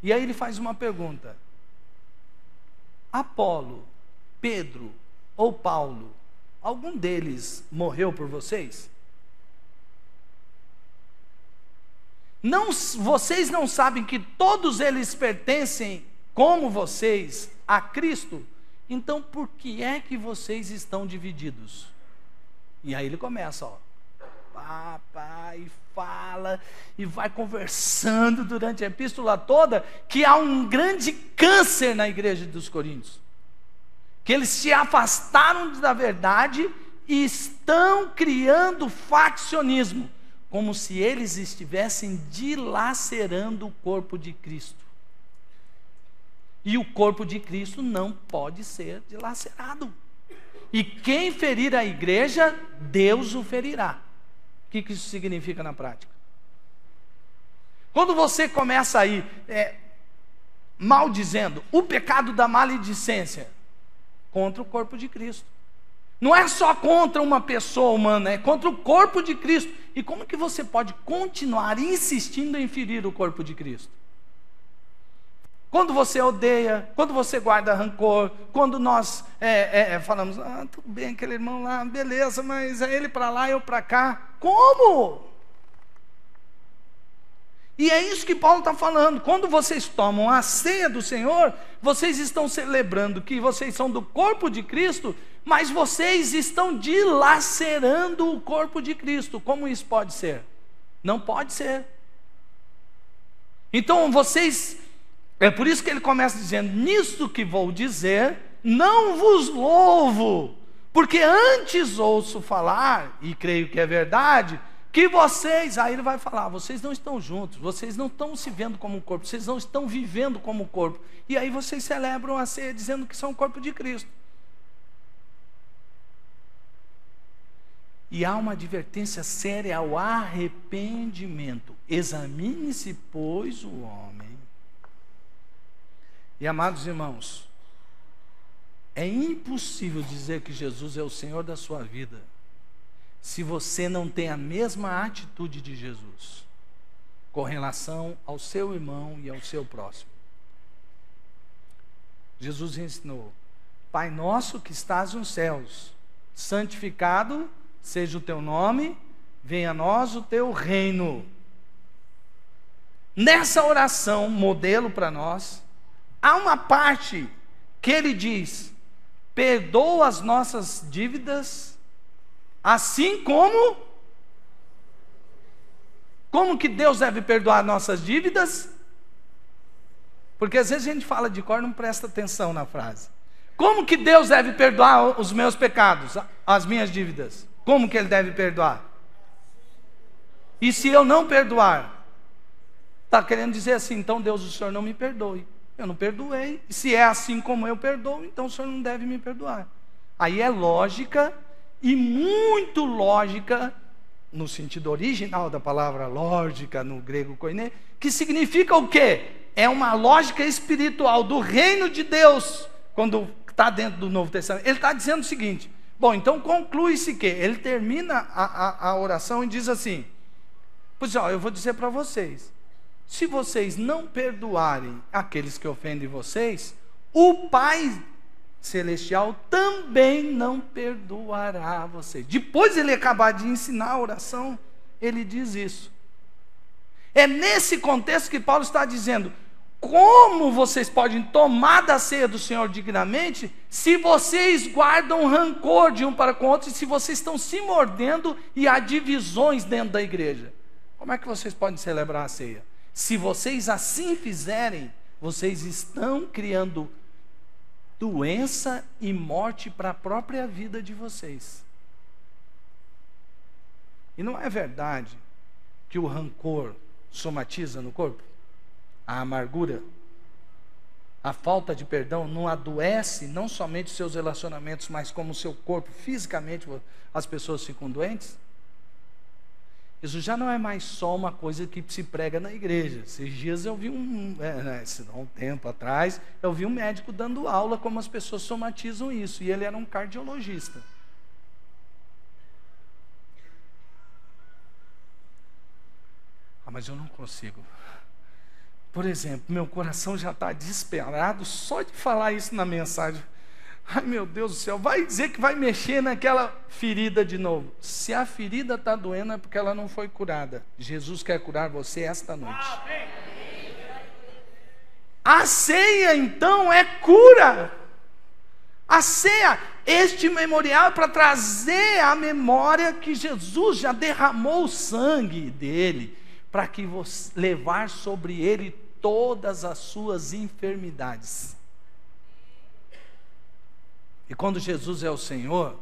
E aí ele faz uma pergunta: Apolo, Pedro ou Paulo, algum deles morreu por vocês? Vocês não sabem que todos eles pertencem, como vocês, a Cristo? Então por que é que vocês estão divididos? E aí ele começa, e fala, e vai conversando durante a epístola toda, que há um grande câncer na igreja dos Coríntios, que eles se afastaram da verdade e estão criando faccionismo, como se eles estivessem dilacerando o corpo de Cristo. E o corpo de Cristo não pode ser dilacerado. E quem ferir a igreja, Deus o ferirá. O que isso significa na prática? Quando você começa aí maldizendo o pecado da maledicência contra o corpo de Cristo, não é só contra uma pessoa humana, é contra o corpo de Cristo. E como que você pode continuar insistindo em ferir o corpo de Cristo? Quando você odeia, quando você guarda rancor, quando nós falamos: tudo bem, aquele irmão lá, beleza, mas é ele para lá, eu para cá. Como? E é isso que Paulo está falando. Quando vocês tomam a ceia do Senhor, vocês estão celebrando que vocês são do corpo de Cristo, mas vocês estão dilacerando o corpo de Cristo. Como isso pode ser? Não pode ser. Então vocês... É por isso que ele começa dizendo: nisto que vou dizer, não vos louvo, porque antes ouço falar, e creio que é verdade, que vocês, aí ele vai falar, vocês não estão juntos, vocês não estão se vendo como corpo, vocês não estão vivendo como corpo, e aí vocês celebram a ceia dizendo que são o corpo de Cristo. E há uma advertência séria ao arrependimento. Examine-se, pois, o homem. E amados irmãos, é impossível dizer que Jesus é o Senhor da sua vida se você não tem a mesma atitude de Jesus. com relação ao seu irmão e ao seu próximo. Jesus ensinou: Pai nosso que estás nos céus, santificado seja o teu nome, venha a nós o teu reino. Nessa oração, modelo para nós, há uma parte que ele diz: perdoa as nossas dívidas, assim como que Deus deve perdoar nossas dívidas? Porque às vezes a gente fala de cor e não presta atenção na frase. Como que Deus deve perdoar os meus pecados, as minhas dívidas? Como que Ele deve perdoar? E se eu não perdoar? Está querendo dizer assim, então Deus, o Senhor não me perdoe. Eu não perdoei. E se é assim como eu perdoo, então o Senhor não deve me perdoar. Aí é lógica, e muito lógica, no sentido original da palavra lógica, no grego koiné, que significa o quê? É uma lógica espiritual do reino de Deus, quando está dentro do Novo Testamento. Ele está dizendo o seguinte: bom, então conclui-se que ele termina a oração e diz assim: pois ó, eu vou dizer para vocês, se vocês não perdoarem aqueles que ofendem vocês, o Pai Celestial também não perdoará vocês. Depois ele acabar de ensinar a oração, ele diz isso. É nesse contexto que Paulo está dizendo: como vocês podem tomar da ceia do Senhor dignamente, se vocês guardam rancor de um para com o outro, e se vocês estão se mordendo e há divisões dentro da igreja? Como é que vocês podem celebrar a ceia? Se vocês assim fizerem, vocês estão criando doença e morte para a própria vida de vocês. E não é verdade que o rancor somatiza no corpo? A amargura, a falta de perdão não adoece não somente os seus relacionamentos, mas como o seu corpo, fisicamente, as pessoas ficam doentes? Isso já não é mais só uma coisa que se prega na igreja. Esses dias eu vi um tempo atrás, eu vi um médico dando aula como as pessoas somatizam isso, e ele era um cardiologista. Mas eu não consigo. Por exemplo, meu coração já está desesperado só de falar isso na mensagem. Ai, meu Deus do céu, vai dizer que vai mexer naquela ferida de novo. Se a ferida está doendo é porque ela não foi curada. Jesus quer curar você esta noite. A ceia então é cura. A ceia, este memorial é para trazer à memória que Jesus já derramou o sangue dele, para que você levar sobre ele todas as suas enfermidades. E quando Jesus é o Senhor,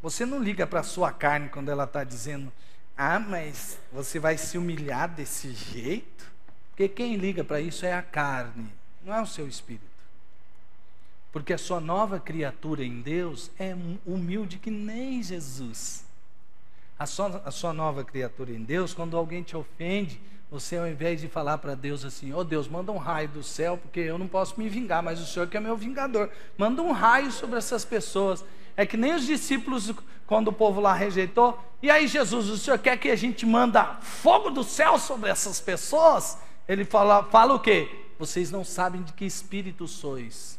você não liga para a sua carne quando ela está dizendo: ah, mas você vai se humilhar desse jeito? Porque quem liga para isso é a carne, não é o seu espírito. Porque a sua nova criatura em Deus é humilde que nem Jesus. A sua nova criatura em Deus, quando alguém te ofende, você, ao invés de falar para Deus assim: oh Deus, manda um raio do céu, porque eu não posso me vingar, mas o Senhor que é meu vingador, manda um raio sobre essas pessoas. É que nem os discípulos, quando o povo lá rejeitou: e aí Jesus, o Senhor quer que a gente manda fogo do céu sobre essas pessoas? Ele fala o quê? Vocês não sabem de que espírito sois.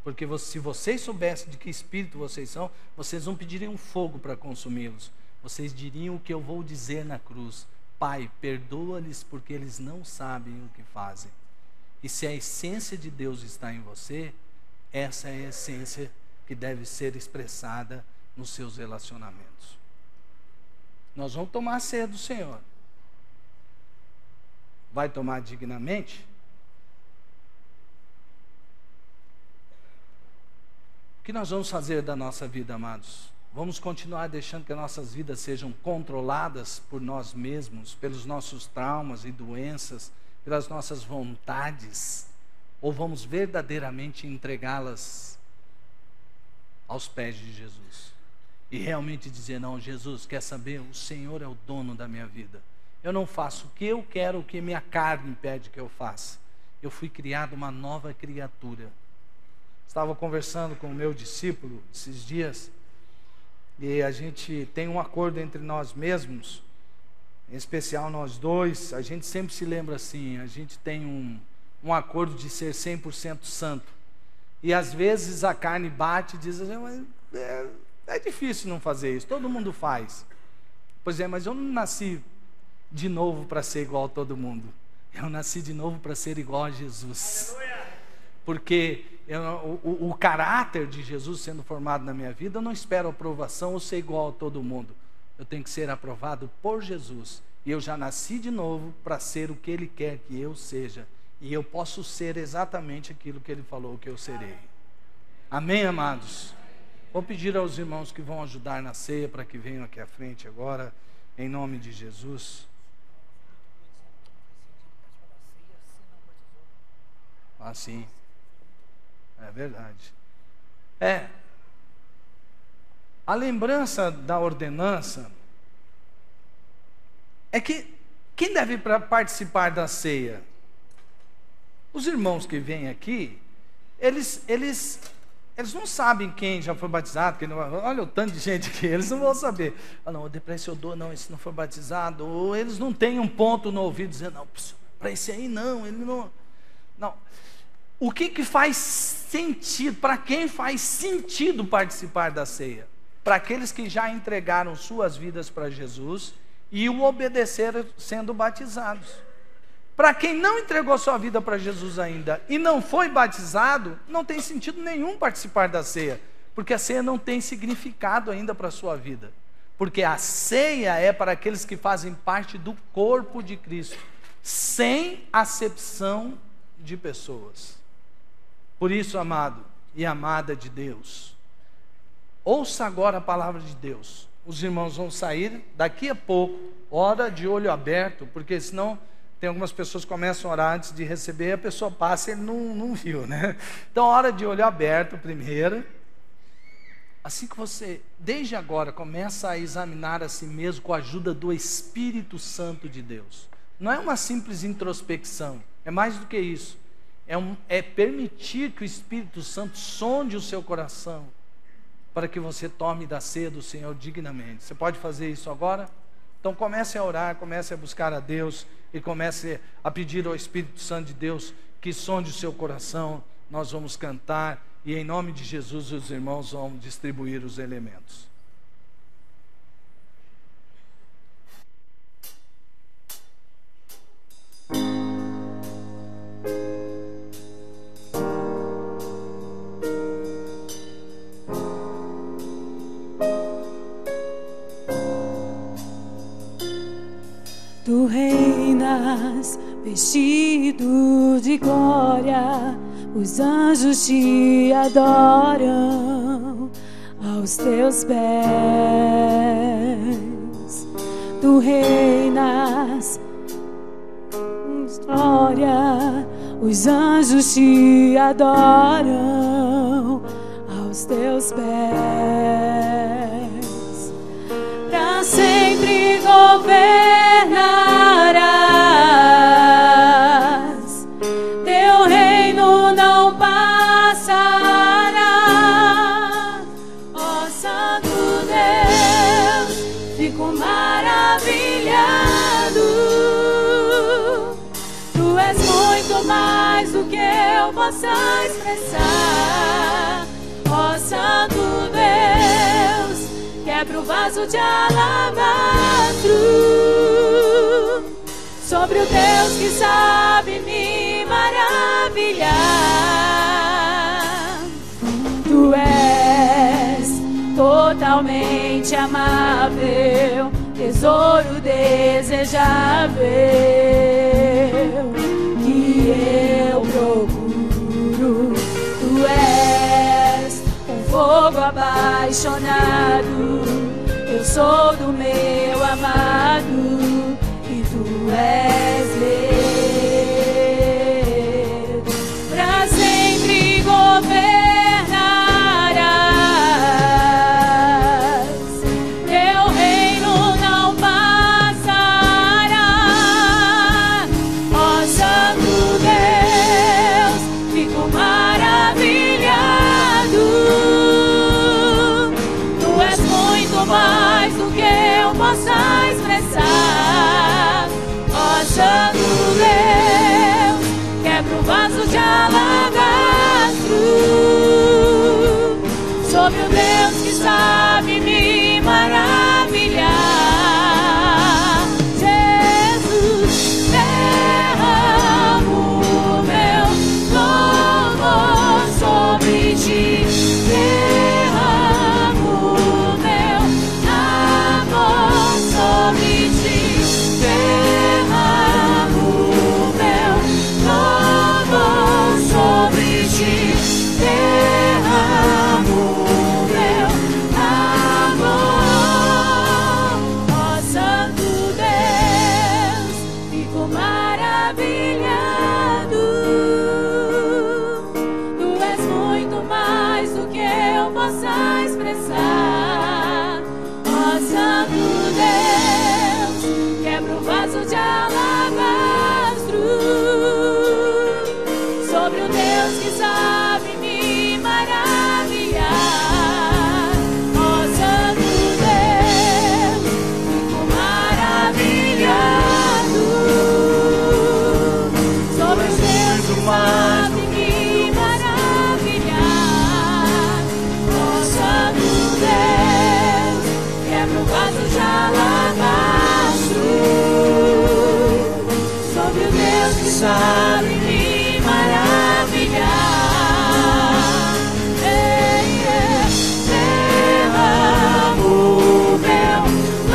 Porque se vocês soubessem de que espírito vocês são, vocês não pediriam fogo para consumi-los. Vocês diriam o que eu vou dizer na cruz: Pai, perdoa-lhes porque eles não sabem o que fazem. E se a essência de Deus está em você, essa é a essência que deve ser expressada nos seus relacionamentos. Nós vamos tomar a ceia do Senhor. Vai tomar dignamente? O que nós vamos fazer da nossa vida, amados? Vamos continuar deixando que as nossas vidas sejam controladas por nós mesmos, pelos nossos traumas e doenças, pelas nossas vontades? Ou vamos verdadeiramente entregá-las aos pés de Jesus? E realmente dizer: não, Jesus, quer saber? O Senhor é o dono da minha vida. Eu não faço o que eu quero, o que minha carne pede que eu faça. Eu fui criado uma nova criatura. Estava conversando com o meu discípulo esses dias, e a gente tem um acordo entre nós mesmos, em especial nós dois, a gente sempre se lembra assim, a gente tem um acordo de ser 100% santo. E às vezes a carne bate e diz assim, mas é difícil não fazer isso, todo mundo faz. Pois é, mas eu não nasci de novo para ser igual a todo mundo. Eu nasci de novo para ser igual a Jesus. Porque o caráter de Jesus sendo formado na minha vida, eu não espero aprovação ou ser igual a todo mundo. Eu tenho que ser aprovado por Jesus. E eu já nasci de novo para ser o que Ele quer que eu seja. E eu posso ser exatamente aquilo que Ele falou que eu serei. Amém, amados? Vou pedir aos irmãos que vão ajudar na ceia para que venham aqui à frente agora, em nome de Jesus. Ah, sim. É verdade. A lembrança da ordenança é que quem deve participar da ceia? Os irmãos que vêm aqui, eles não sabem quem já foi batizado, quem não, olha o tanto de gente aqui, eles não vão saber. Ah, não, esse eu dou, não, esse não foi batizado. Ou eles não têm um ponto no ouvido dizendo, não, para esse aí não, ele não. Não. O que faz sentido, para quem faz sentido participar da ceia? Para aqueles que já entregaram suas vidas para Jesus e o obedeceram sendo batizados. Para quem não entregou sua vida para Jesus ainda e não foi batizado, não tem sentido nenhum participar da ceia, porque a ceia não tem significado ainda para a sua vida. Porque a ceia é para aqueles que fazem parte do corpo de Cristo, sem acepção de pessoas. Por isso, amado e amada de Deus, ouça agora a palavra de Deus. Os irmãos vão sair daqui a pouco, ora de olho aberto, porque senão tem algumas pessoas que começam a orar antes de receber, a pessoa passa e ele não viu, né? Então, hora de olho aberto primeiro. Assim que você, desde agora, começa a examinar a si mesmo com a ajuda do Espírito Santo de Deus. Não é uma simples introspecção, é mais do que isso. É permitir que o Espírito Santo sonde o seu coração, para que você tome da ceia do Senhor dignamente. Você pode fazer isso agora? Então comece a orar, comece a buscar a Deus e comece a pedir ao Espírito Santo de Deus que sonde o seu coração. Nós vamos cantar e em nome de Jesus os irmãos vão distribuir os elementos. Tu reinas vestido de glória, os anjos te adoram aos teus pés. Tu reinas com glória, os anjos te adoram aos teus pés. Pra sempre governarás, teu reino não passará. Ó Santo Deus, fico maravilhado. Tu és muito mais do que eu possa expressar. Ó Santo Deus, quebra o vaso de alabastro sobre o Deus que sabe me maravilhar. Tu és totalmente amável, tesouro desejável que eu procuro. Tu és um fogo apaixonado, eu sou do meu amado e tu és meu. Pra sempre governarás, teu reino não passará. Ó Santo Deus, fico maravilhado. Tu és muito mais do que eu possa expressar. Santo Deus, quebra o vaso de alabastro. Sobre o Deus que sabe me maravilhar. Jesus, derramo o meu louvor sobre ti. Derramo o meu amor sobre ti. Derramo o meu louvor sobre ti. Derramo o meu amor, ó Santo Deus, fico maravilhado. Tu és muito mais do que eu possa expressar, ó Santo Deus, quebra o vaso de alabastro. Sobre o Deus que sabe me maravilhar, ó Santo Deus, fico maravilhado. Sobre o Deus que sabe me maravilhar, ó Santo Deus, quebra o vaso de alabastro. Sobre o Deus que sabe me maravilhar. Derramo o meu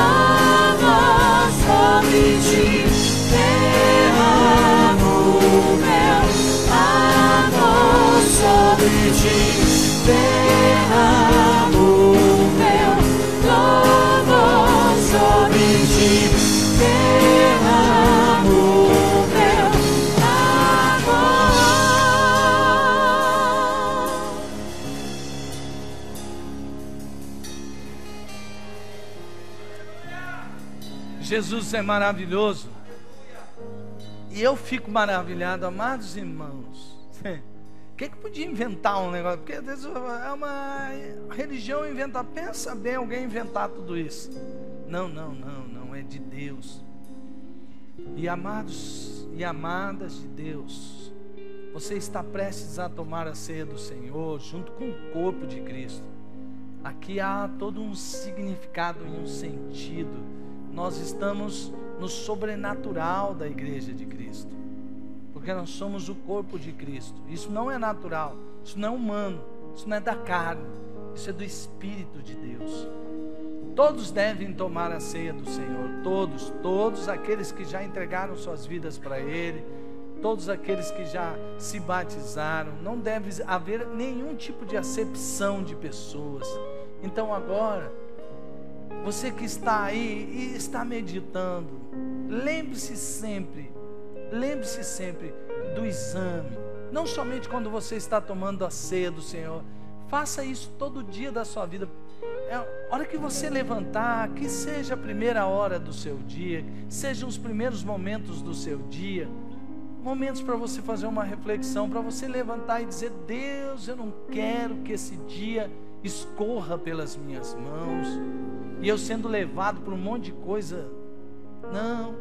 louvor sobre ti. Derramo o meu amor sobre ti. Derramo o meu louvor sobre ti. Derramo o meu amor. Jesus é maravilhoso. E eu fico maravilhado, amados irmãos. Quem que podia inventar um negócio? Porque às vezes é uma religião inventa. Pensa bem alguém inventar tudo isso. Não, é de Deus. E amados e amadas de Deus, você está prestes a tomar a ceia do Senhor junto com o corpo de Cristo. Aqui há todo um significado e um sentido. Nós estamos no sobrenatural da igreja de Cristo, porque nós somos o corpo de Cristo. Isso não é natural, isso não é humano, isso não é da carne, isso é do Espírito de Deus. Todos devem tomar a ceia do Senhor, todos aqueles que já entregaram suas vidas para Ele, todos aqueles que já se batizaram. Não deve haver nenhum tipo de acepção de pessoas. Então agora, você que está aí e está meditando, lembre-se sempre do exame. Não somente quando você está tomando a ceia do Senhor, faça isso todo dia da sua vida. A hora que você levantar, que seja a primeira hora do seu dia, sejam os primeiros momentos do seu dia, momentos para você fazer uma reflexão, para você levantar e dizer: Deus, eu não quero que esse dia escorra pelas minhas mãos e eu sendo levado por um monte de coisa. Não,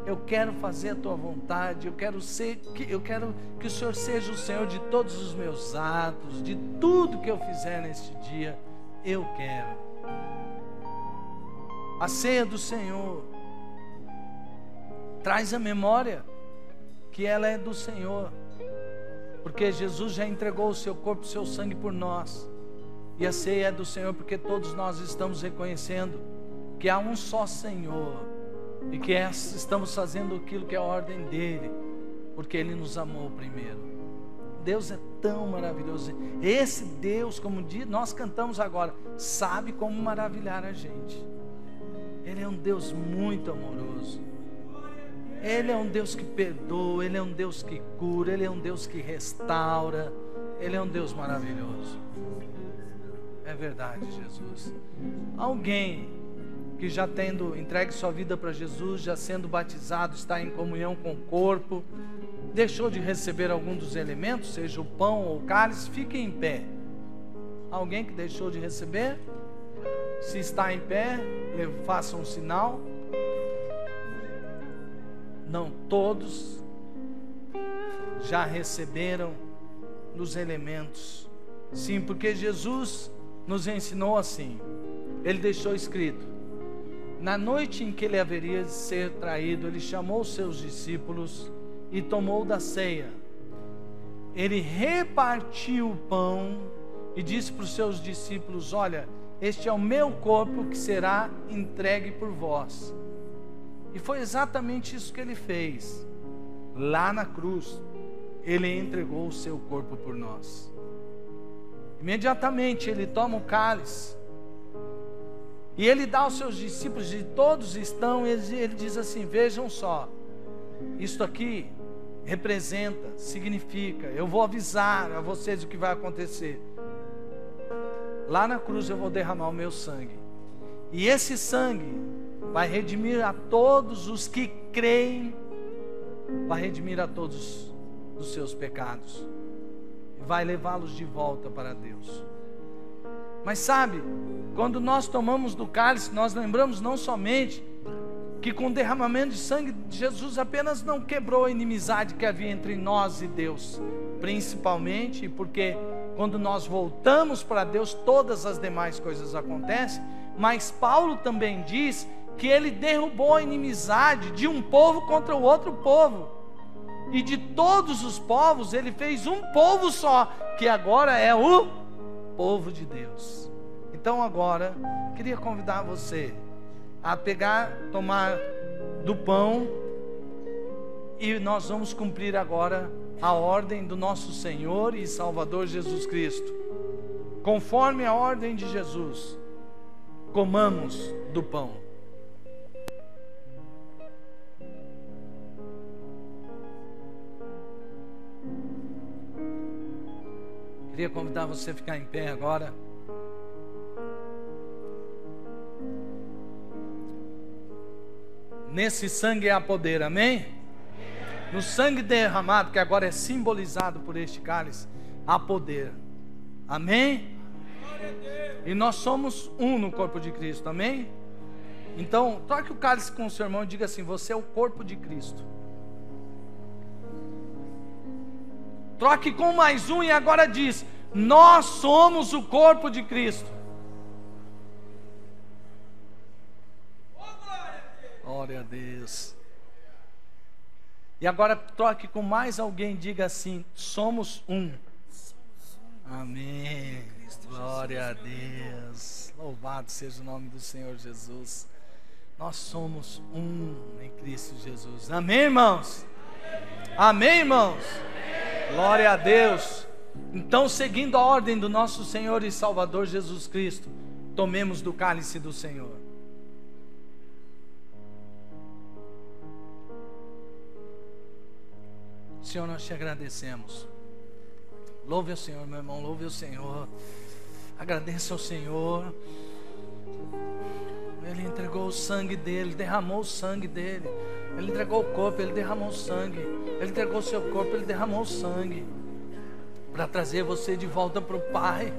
eu quero fazer a tua vontade. Eu quero que o Senhor seja o Senhor de todos os meus atos, de tudo que eu fizer neste dia. Eu quero. A ceia do Senhor traz a memória que ela é do Senhor, porque Jesus já entregou o seu corpo e o seu sangue por nós. E a ceia é do Senhor porque todos nós estamos reconhecendo que há um só Senhor e que estamos fazendo aquilo que é a ordem dEle, porque Ele nos amou primeiro. Deus é tão maravilhoso. Esse Deus, como nós cantamos agora, sabe como maravilhar a gente. Ele é um Deus muito amoroso. Ele é um Deus que perdoa, Ele é um Deus que cura, Ele é um Deus que restaura. Ele é um Deus maravilhoso. É verdade, Jesus. Alguém que já tendo entregue sua vida para Jesus, já sendo batizado, está em comunhão com o corpo, deixou de receber algum dos elementos, seja o pão ou o cálice, fique em pé. Alguém que deixou de receber? Se está em pé, faça um sinal. Não todos já receberam os elementos. Sim, porque Jesus nos ensinou assim. Ele deixou escrito: na noite em que ele haveria de ser traído, ele chamou os seus discípulos e tomou da ceia. Ele repartiu o pão e disse para os seus discípulos: olha, este é o meu corpo que será entregue por vós. E foi exatamente isso que ele fez. Lá na cruz, ele entregou o seu corpo por nós. Imediatamente ele toma o cálice e ele dá aos seus discípulos, e todos estão, ele diz assim: vejam só, isto aqui representa, significa, eu vou avisar a vocês o que vai acontecer. Lá na cruz eu vou derramar o meu sangue, e esse sangue vai redimir a todos os que creem, vai redimir a todos os seus pecados, e vai levá-los de volta para Deus. Mas sabe, quando nós tomamos do cálice, nós lembramos não somente que com o derramamento de sangue, Jesus apenas não quebrou a inimizade que havia entre nós e Deus, principalmente porque quando nós voltamos para Deus, todas as demais coisas acontecem. Mas Paulo também diz que ele derrubou a inimizade de um povo contra o outro povo, e de todos os povos ele fez um povo só, que agora é o povo de Deus. Então agora, queria convidar você a tomar do pão, e nós vamos cumprir agora a ordem do nosso Senhor e Salvador Jesus Cristo. Conforme a ordem de Jesus, comamos do pão. Queria convidar você a ficar em pé agora. Nesse sangue há poder, amém? No sangue derramado, que agora é simbolizado por este cálice, há poder, amém? E nós somos um no corpo de Cristo, amém? Então, troque o cálice com o seu irmão e diga assim: você é o corpo de Cristo. Troque com mais um e agora diz: nós somos o corpo de Cristo. Glória a Deus. E agora troque com mais alguém e diga assim: somos um. Amém. Glória a Deus. Louvado seja o nome do Senhor Jesus. Nós somos um em Cristo Jesus. Amém, irmãos? Amém, irmãos? Glória a Deus. Então, seguindo a ordem do nosso Senhor e Salvador Jesus Cristo, tomemos do cálice do Senhor. Senhor, nós te agradecemos. Louve o Senhor, meu irmão, louve o Senhor. Agradeça ao Senhor. Ele entregou o sangue dele, derramou o sangue dele. Ele entregou o corpo, ele derramou o sangue. Ele entregou o seu corpo, ele derramou o sangue, para trazer você de volta para o Pai.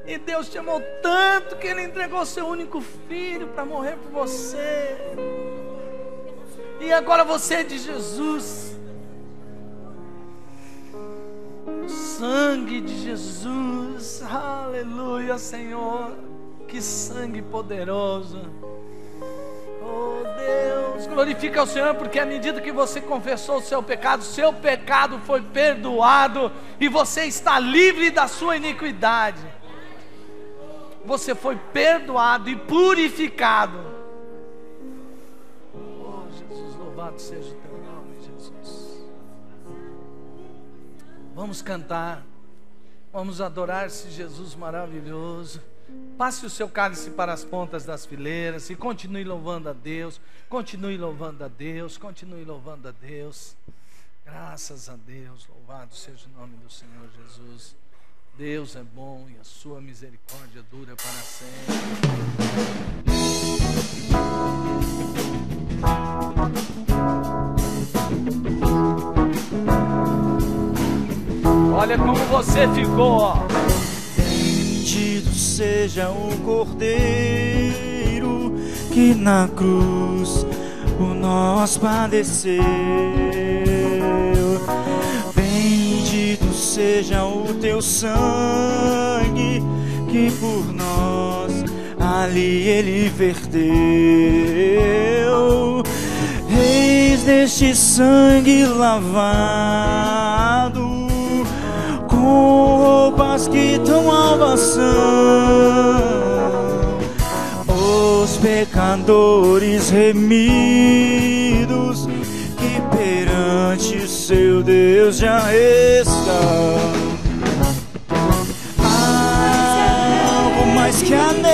E Deus te amou tanto que ele entregou o seu único filho para morrer por você. E agora você é de Jesus. O sangue de Jesus. Aleluia, Senhor. Que sangue poderoso. Oh Deus, glorifica o Senhor, porque à medida que você confessou o seu pecado foi perdoado, e você está livre da sua iniquidade. Você foi perdoado e purificado. Oh Jesus, louvado seja o teu nome, Jesus. Vamos cantar, vamos adorar esse Jesus maravilhoso. Passe o seu cálice para as pontas das fileiras e continue louvando a Deus, continue louvando a Deus, continue louvando a Deus. Graças a Deus, louvado seja o nome do Senhor Jesus. Deus é bom e a sua misericórdia dura para sempre. Olha como você ficou, ó. Bendito seja o Cordeiro que na cruz por nós padeceu. Bendito seja o teu sangue, que por nós ali ele verteu. Eis deste sangue lavado, com roupas que tão alvas são, os pecadores remidos, que perante o seu Deus já estão. Algo mais que a neve,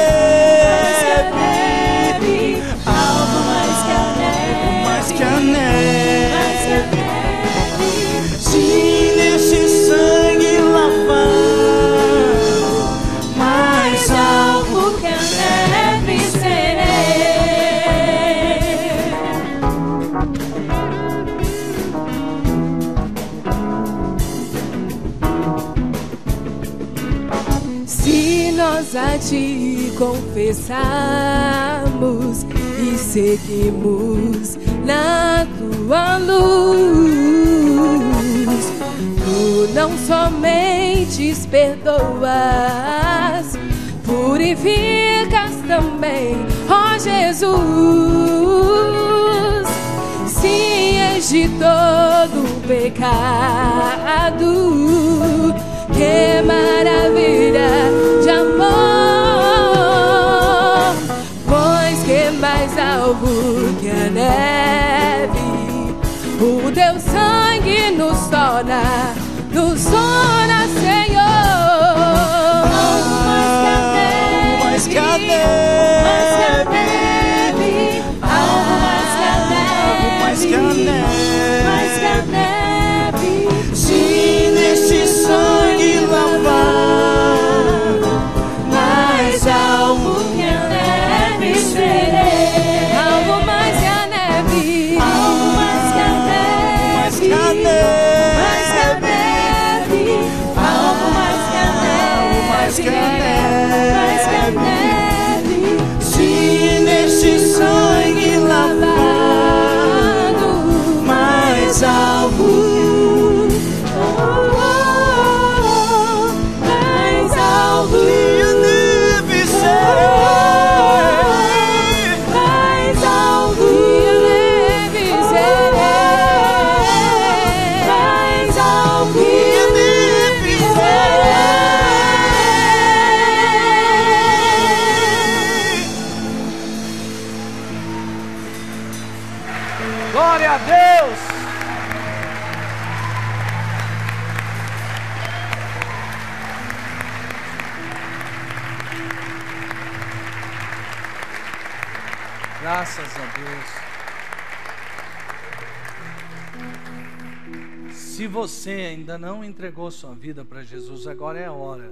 algo mais que a neve, mais que a neve, se neste sangue lavado, mais algo que a neve serei. Se nós a te confessarmos e seguimos na tua luz, tu não somente perdoas, purificas também, ó Jesus. Se és de todo pecado, que maravilha de amor, pois que mais alvo que a neve, o teu sangue nos torna, Senhor. Mais que a neve, mais que a neve, mais que a neve, mais que a neve, mais que a neve, se neste sangue lavado, mais alvo que a neve serei. Algo mais que a neve, algo mais que a neve, mais que a neve, mais que a neve, algo mais que a neve, mais que a mais que a neve, se neste sangue lavado, mais alvo, mais alvo que a neve serei, mais alvo que a neve serei, mais alvo que a neve serei. Glória a Deus! Graças a Deus. Se você ainda não entregou sua vida para Jesus, agora é a hora.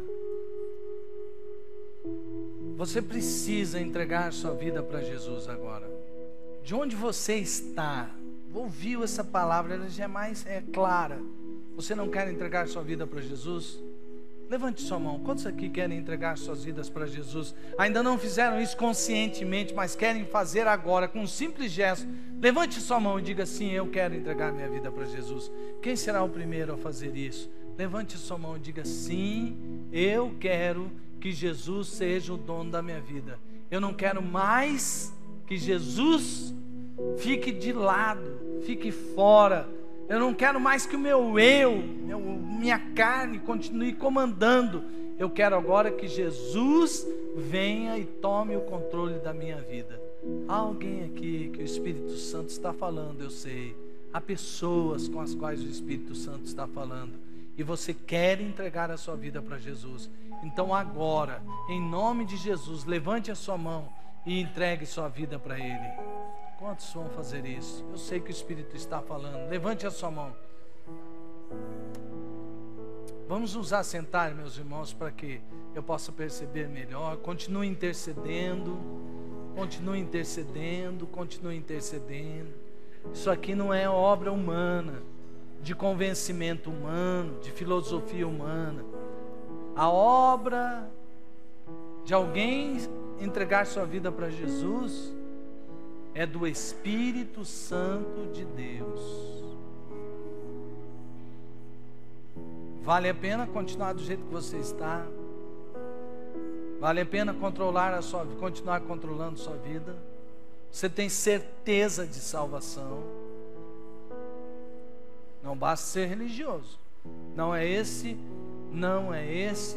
Você precisa entregar sua vida para Jesus agora. De onde você está, ouviu essa palavra, ela já é clara. Você não quer entregar sua vida para Jesus? Levante sua mão. Quantos aqui querem entregar suas vidas para Jesus? Ainda não fizeram isso conscientemente, mas querem fazer agora com um simples gesto. Levante sua mão e diga assim: eu quero entregar minha vida para Jesus. Quem será o primeiro a fazer isso? Levante sua mão e diga: sim, eu quero que Jesus seja o dono da minha vida. Eu não quero mais que Jesus fique de lado, fique fora. Eu não quero mais que o meu minha carne continue comandando. Eu quero agora que Jesus venha e tome o controle da minha vida. Há alguém aqui que o Espírito Santo está falando, eu sei. Há pessoas com as quais o Espírito Santo está falando. E você quer entregar a sua vida para Jesus. Então agora, em nome de Jesus, levante a sua mão e entregue sua vida para Ele. Quantos vão fazer isso? Eu sei que o Espírito está falando. Levante a sua mão. Vamos nos assentar, meus irmãos, para que eu possa perceber melhor. Continue intercedendo. Continue intercedendo. Continue intercedendo. Isso aqui não é obra humana, de convencimento humano, de filosofia humana. A obra de alguém entregar sua vida para Jesus é do Espírito Santo de Deus. Vale a pena continuar do jeito que você está? Vale a pena continuar controlando sua vida? Você tem certeza de salvação? Não basta ser religioso. Não é esse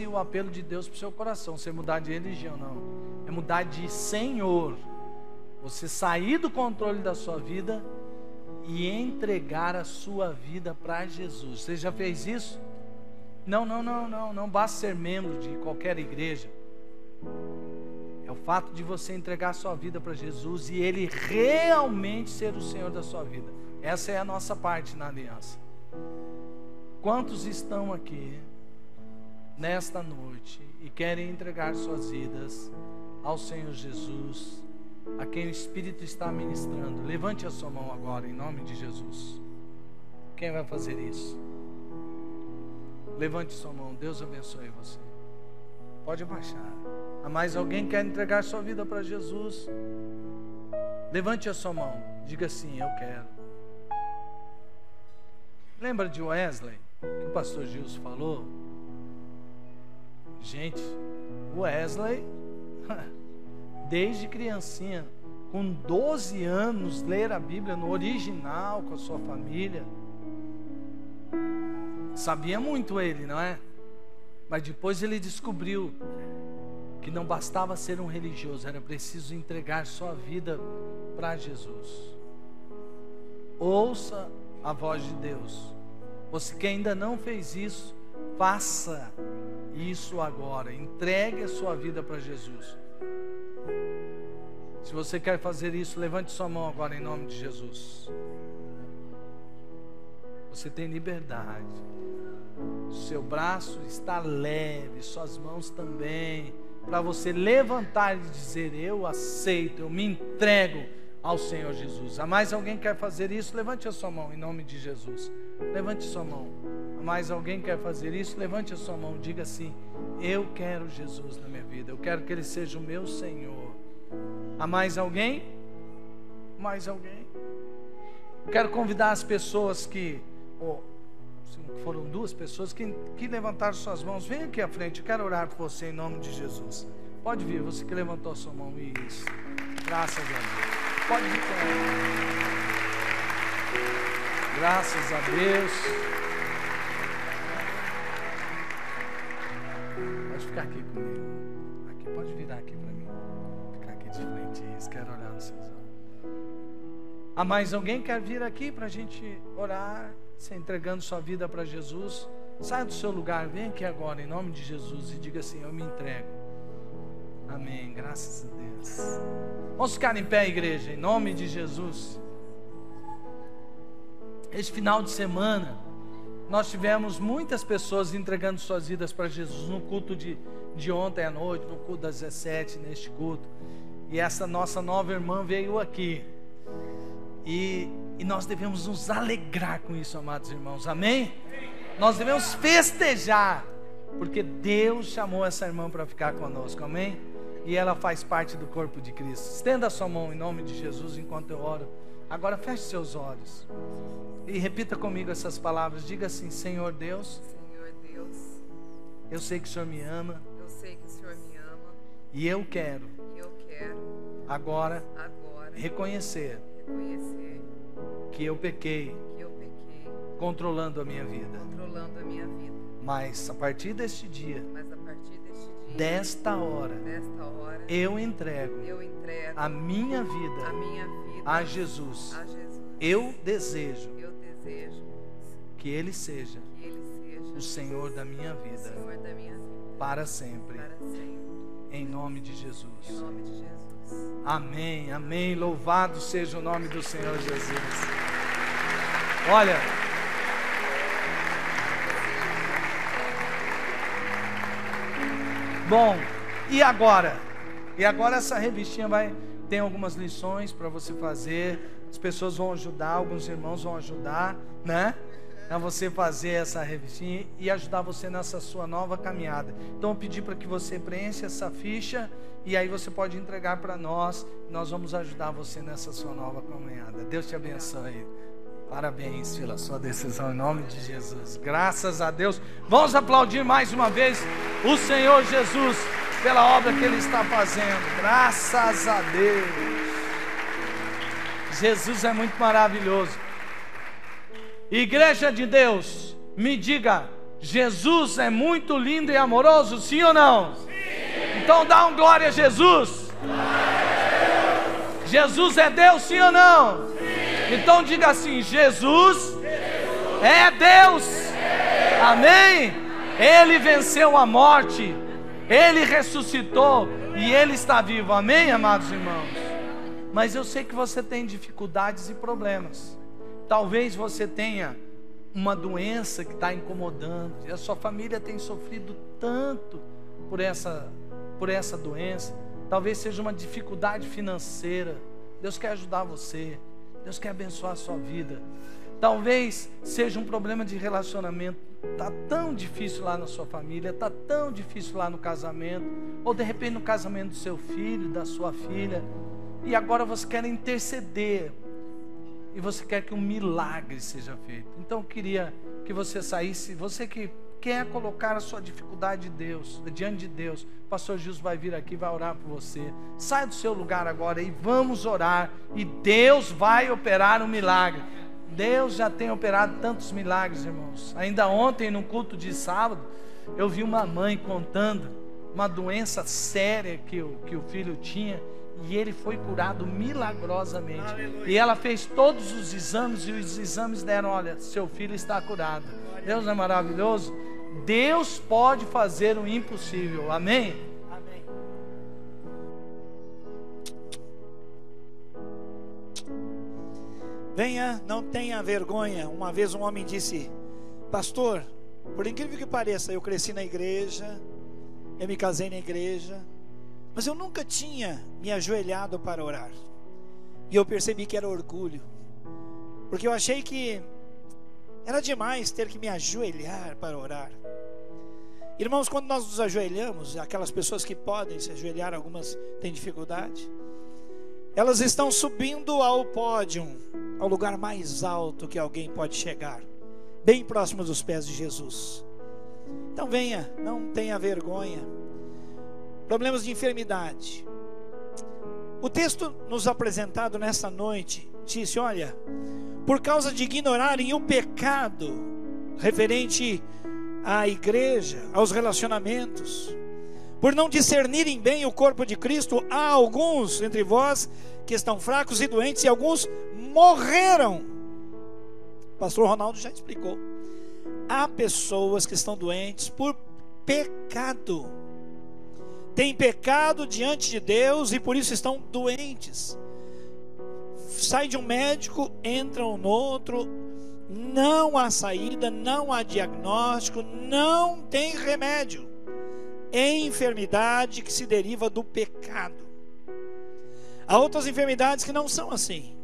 o apelo de Deus para o seu coração, você mudar de religião, não. É mudar de Senhor. Você sair do controle da sua vida e entregar a sua vida para Jesus. Você já fez isso? Não basta ser membro de qualquer igreja. É o fato de você entregar a sua vida para Jesus e Ele realmente ser o Senhor da sua vida. Essa é a nossa parte na aliança. Quantos estão aqui nesta noite e querem entregar suas vidas ao Senhor Jesus, a quem o Espírito está ministrando? Levante a sua mão agora, em nome de Jesus. Quem vai fazer isso? Levante sua mão, Deus abençoe você. Pode abaixar. Há mais alguém que quer entregar sua vida para Jesus? Levante a sua mão, diga assim: eu quero. Lembra de Wesley, que o pastor Gilson falou? Gente, Wesley, desde criancinha, com 12 anos, ler a Bíblia no original com a sua família. Sabia muito ele, não é? Mas depois ele descobriu que não bastava ser um religioso, era preciso entregar sua vida para Jesus. Ouça a voz de Deus. Você que ainda não fez isso, faça isso agora. Entregue a sua vida para Jesus. Se você quer fazer isso, levante sua mão agora em nome de Jesus. Você tem liberdade. Seu braço está leve, suas mãos também, para você levantar e dizer: eu aceito, eu me entrego ao Senhor Jesus. Há mais alguém que quer fazer isso? Levante a sua mão em nome de Jesus. Levante sua mão. Há mais alguém que quer fazer isso? Levante a sua mão. Diga assim: eu quero Jesus na minha vida. Eu quero que Ele seja o meu Senhor. Há mais alguém? Mais alguém? Quero convidar as pessoas que... foram 2 pessoas que levantaram suas mãos. Vem aqui à frente, eu quero orar por você em nome de Jesus. Pode vir, você que levantou a sua mão. Isso. Graças a Deus. Pode vir. Graças a Deus. Pode ficar aqui comigo. Aqui, pode virar aqui para mim. Ficar aqui de frente. Isso, quero orar nos seus olhos. Há mais alguém que quer vir aqui para a gente orar? Você entregando sua vida para Jesus? Saia do seu lugar, vem aqui agora em nome de Jesus e diga assim: eu me entrego. Amém, graças a Deus. Vamos ficar em pé, igreja, em nome de Jesus. Esse final de semana nós tivemos muitas pessoas entregando suas vidas para Jesus no culto de ontem à noite, no culto das 17, neste culto. E essa nossa nova irmã veio aqui. E nós devemos nos alegrar com isso, amados irmãos, amém? Nós devemos festejar, porque Deus chamou essa irmã para ficar conosco, amém? E ela faz parte do corpo de Cristo. Estenda a sua mão em nome de Jesus enquanto eu oro. Agora feche seus olhos e repita comigo essas palavras. Diga assim: Senhor Deus, eu sei que o Senhor me ama, e eu quero agora reconhecer que eu pequei controlando a minha vida. Mas a partir deste dia, desta hora, eu entrego a minha vida a Jesus. Eu desejo que Ele seja o Senhor da minha vida para sempre. Em nome de Jesus. Amém, amém. Louvado seja o nome do Senhor Jesus. Olha, bom, e agora? E agora essa revistinha tem algumas lições para você fazer. As pessoas vão ajudar, alguns irmãos vão ajudar, né? para você fazer essa revistinha e ajudar você nessa sua nova caminhada. Então eu pedi para que você preencha essa ficha e aí você pode entregar para nós. Nós vamos ajudar você nessa sua nova caminhada. Deus te abençoe. Parabéns pela sua decisão em nome de Jesus. Graças a Deus. Vamos aplaudir mais uma vez o Senhor Jesus pela obra que Ele está fazendo. Graças a Deus. Jesus é muito maravilhoso. Igreja de Deus, me diga, Jesus é muito lindo e amoroso, sim ou não? Sim. Então dá um glória a Jesus. Glória a Jesus é Deus, sim ou não? Sim. Então diga assim, Jesus é Deus. Amém? Ele venceu a morte, Ele ressuscitou e Ele está vivo. Amém, amados irmãos? Mas eu sei que você tem dificuldades e problemas. Talvez você tenha uma doença que está incomodando, e a sua família tem sofrido tanto por essa doença. Talvez seja uma dificuldade financeira. Deus quer ajudar você. Deus quer abençoar a sua vida. Talvez seja um problema de relacionamento. Está tão difícil lá na sua família, está tão difícil lá no casamento, ou de repente no casamento do seu filho, da sua filha, e agora você quer interceder, e você quer que um milagre seja feito. Então eu queria que você saísse, você que quer colocar a sua dificuldade diante de Deus, o pastor Gilson vai vir aqui, vai orar por você. Sai do seu lugar agora e vamos orar, e Deus vai operar um milagre. Deus já tem operado tantos milagres, irmãos. Ainda ontem no culto de sábado, eu vi uma mãe contando uma doença séria que o filho tinha, e ele foi curado milagrosamente. Aleluia. E ela fez todos os exames, e os exames deram, olha, seu filho está curado. Deus é maravilhoso. Deus pode fazer o impossível. Amém? Amém. Venha, não tenha vergonha. Uma vez um homem disse: pastor, por incrível que pareça, eu cresci na igreja, eu me casei na igreja, mas eu nunca tinha me ajoelhado para orar. E eu percebi que era orgulho, porque eu achei que era demais ter que me ajoelhar para orar. Irmãos, quando nós nos ajoelhamos, aquelas pessoas que podem se ajoelhar, algumas têm dificuldade, elas estão subindo ao pódio, ao lugar mais alto que alguém pode chegar, bem próximo dos pés de Jesus. Então venha, não tenha vergonha. Problemas de enfermidade. O texto nos apresentado nesta noite disse: olha, por causa de ignorarem o pecado referente à igreja, aos relacionamentos, por não discernirem bem o corpo de Cristo, há alguns entre vós que estão fracos e doentes, e alguns morreram. O pastor Ronaldo já explicou. Há pessoas que estão doentes por pecado, têm pecado diante de Deus e por isso estão doentes. Sai de um médico, entram no outro, não há saída, não há diagnóstico, não tem remédio. É enfermidade que se deriva do pecado. Há outras enfermidades que não são assim.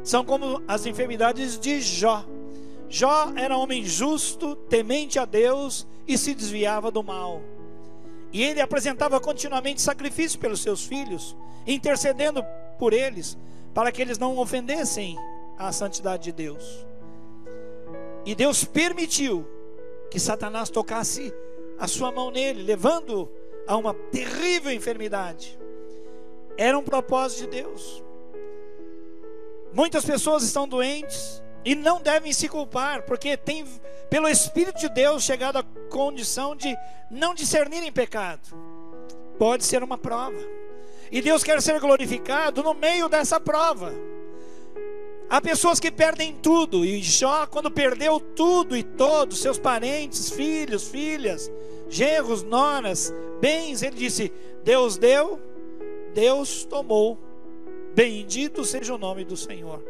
São como as enfermidades de Jó. Jó era homem justo, temente a Deus e se desviava do mal. E ele apresentava continuamente sacrifício pelos seus filhos, intercedendo por eles, para que eles não ofendessem a santidade de Deus. E Deus permitiu que Satanás tocasse a sua mão nele, levando a uma terrível enfermidade. Era um propósito de Deus. Muitas pessoas estão doentes e não devem se culpar, porque tem, pelo Espírito de Deus, chegado à condição de não discernirem pecado. Pode ser uma prova, e Deus quer ser glorificado no meio dessa prova. Há pessoas que perdem tudo, e Jó, quando perdeu tudo e todos, seus parentes, filhos, filhas, genros, noras, bens, ele disse: Deus deu, Deus tomou, bendito seja o nome do Senhor.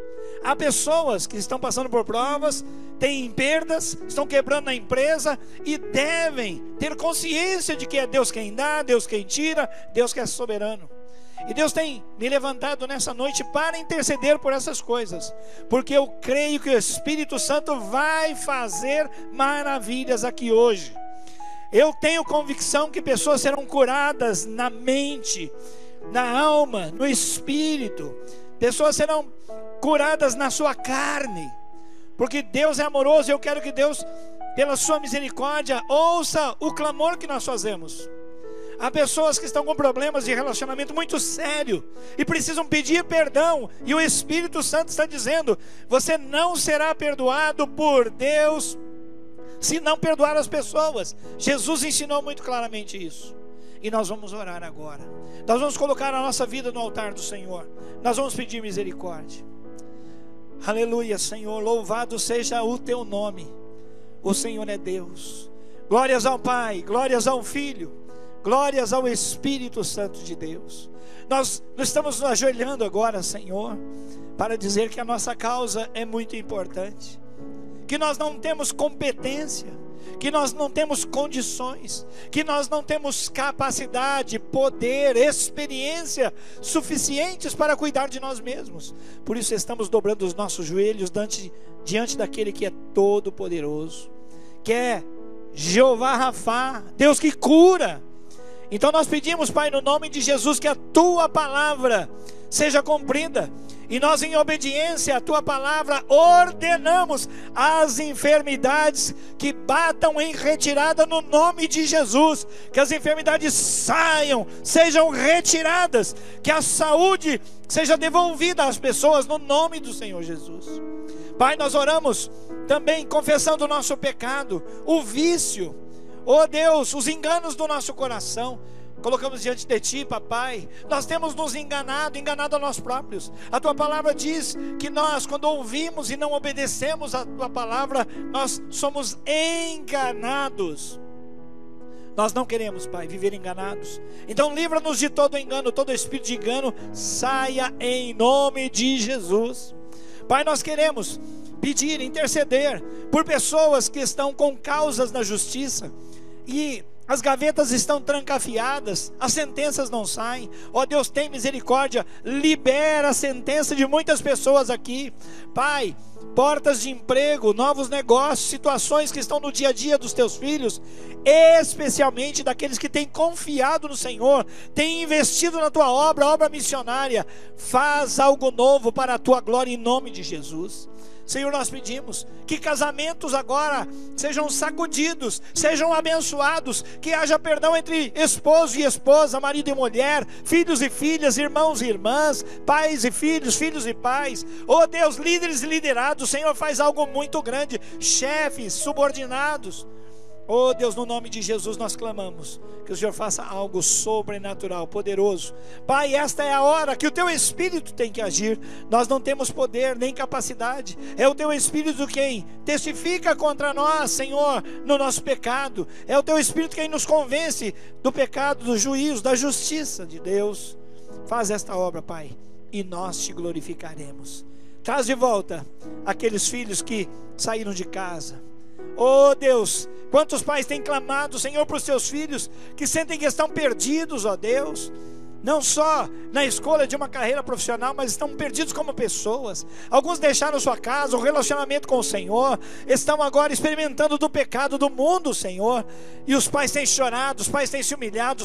Há pessoas que estão passando por provas, têm perdas, estão quebrando na empresa e devem ter consciência de que é Deus quem dá, Deus quem tira, Deus que é soberano. E Deus tem me levantado nessa noite para interceder por essas coisas, porque eu creio que o Espírito Santo vai fazer maravilhas aqui hoje. Eu tenho convicção que pessoas serão curadas na mente, na alma, no espírito. Pessoas serão curadas na sua carne, porque Deus é amoroso. E eu quero que Deus, pela sua misericórdia, ouça o clamor que nós fazemos. Há pessoas que estão com problemas de relacionamento muito sério e precisam pedir perdão, e o Espírito Santo está dizendo: você não será perdoado por Deus se não perdoar as pessoas. Jesus ensinou muito claramente isso. E nós vamos orar agora. Nós vamos colocar a nossa vida no altar do Senhor. Nós vamos pedir misericórdia. Aleluia, Senhor, louvado seja o teu nome. O Senhor é Deus. Glórias ao Pai, glórias ao Filho, glórias ao Espírito Santo de Deus. Nós estamos nos ajoelhando agora, Senhor, para dizer que a nossa causa é muito importante, que nós não temos competência, que nós não temos condições, que nós não temos capacidade, poder, experiência suficientes para cuidar de nós mesmos. Por isso estamos dobrando os nossos joelhos diante daquele que é todo poderoso, que é Jeová Rafá, Deus que cura. Então nós pedimos, Pai, no nome de Jesus, que a tua palavra seja cumprida. E nós, em obediência à tua palavra, ordenamos as enfermidades que batam em retirada no nome de Jesus. Que as enfermidades saiam, sejam retiradas, que a saúde seja devolvida às pessoas no nome do Senhor Jesus. Pai, nós oramos também confessando o nosso pecado, o vício, oh Deus, os enganos do nosso coração. Colocamos diante de ti, papai. Nós temos nos enganado a nós próprios. A tua palavra diz que nós, quando ouvimos e não obedecemos a tua palavra, nós somos enganados. Nós não queremos, Pai, viver enganados. Então livra-nos de todo engano, todo espírito de engano saia em nome de Jesus. Pai, nós queremos pedir, interceder por pessoas que estão com causas na justiça e as gavetas estão trancafiadas, as sentenças não saem. Ó Deus, tem misericórdia, libera a sentença de muitas pessoas aqui. Pai, portas de emprego, novos negócios, situações que estão no dia a dia dos teus filhos, especialmente daqueles que têm confiado no Senhor, têm investido na tua obra missionária. Faz algo novo para a tua glória em nome de Jesus. Senhor, nós pedimos que casamentos agora sejam sacudidos, sejam abençoados, que haja perdão entre esposo e esposa, marido e mulher, filhos e filhas, irmãos e irmãs, pais e filhos, filhos e pais. Oh Deus, líderes e liderados, Senhor, faz algo muito grande, chefes, subordinados. Oh Deus, no nome de Jesus nós clamamos que o Senhor faça algo sobrenatural, poderoso. Pai, esta é a hora que o teu Espírito tem que agir. Nós não temos poder nem capacidade. É o teu Espírito quem testifica contra nós, Senhor, no nosso pecado. É o teu Espírito quem nos convence do pecado, do juízo, da justiça de Deus. Faz esta obra, Pai, e nós te glorificaremos. Traz de volta aqueles filhos que saíram de casa. Oh Deus, quantos pais têm clamado, Senhor, para os seus filhos que sentem que estão perdidos, ó Deus, não só na escolha de uma carreira profissional, mas estão perdidos como pessoas. Alguns deixaram sua casa, o relacionamento com o Senhor, estão agora experimentando do pecado do mundo, Senhor. E os pais têm chorado, os pais têm se humilhado,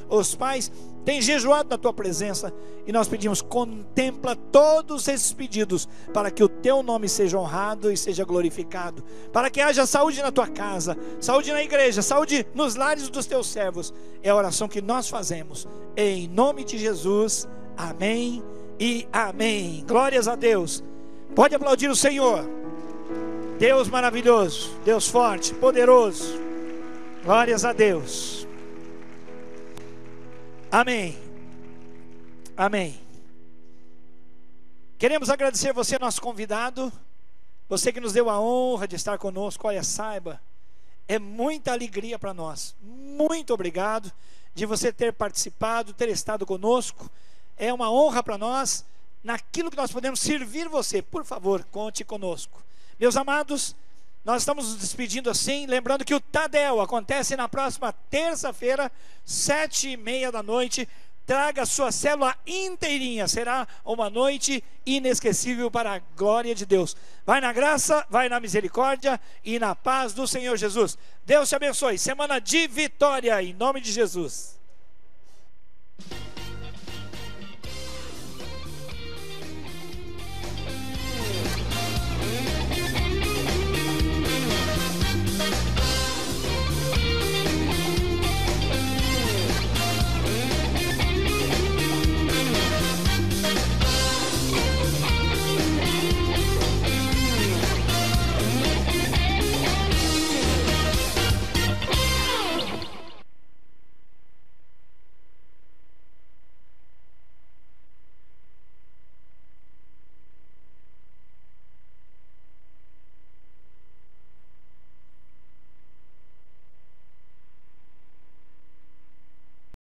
os pais têm jejuado na tua presença. E nós pedimos, contempla todos esses pedidos, para que o teu nome seja honrado e seja glorificado, para que haja saúde na tua casa, saúde na igreja, saúde nos lares dos teus servos. É a oração que nós fazemos, em nome de Jesus, amém e amém. Glórias a Deus. Pode aplaudir o Senhor. Deus maravilhoso, Deus forte, poderoso. Glórias a Deus. Amém. Amém. Queremos agradecer você, nosso convidado, você que nos deu a honra de estar conosco. Olha, saiba, é muita alegria para nós. Muito obrigado de você ter participado, ter estado conosco. É uma honra para nós, naquilo que nós podemos servir você. Por favor, conte conosco. Meus amados, nós estamos nos despedindo assim, lembrando que o Tadel acontece na próxima terça-feira, 7:30 da noite, traga a sua célula inteirinha. Será uma noite inesquecível para a glória de Deus. Vai na graça, vai na misericórdia e na paz do Senhor Jesus. Deus te abençoe. Semana de vitória em nome de Jesus.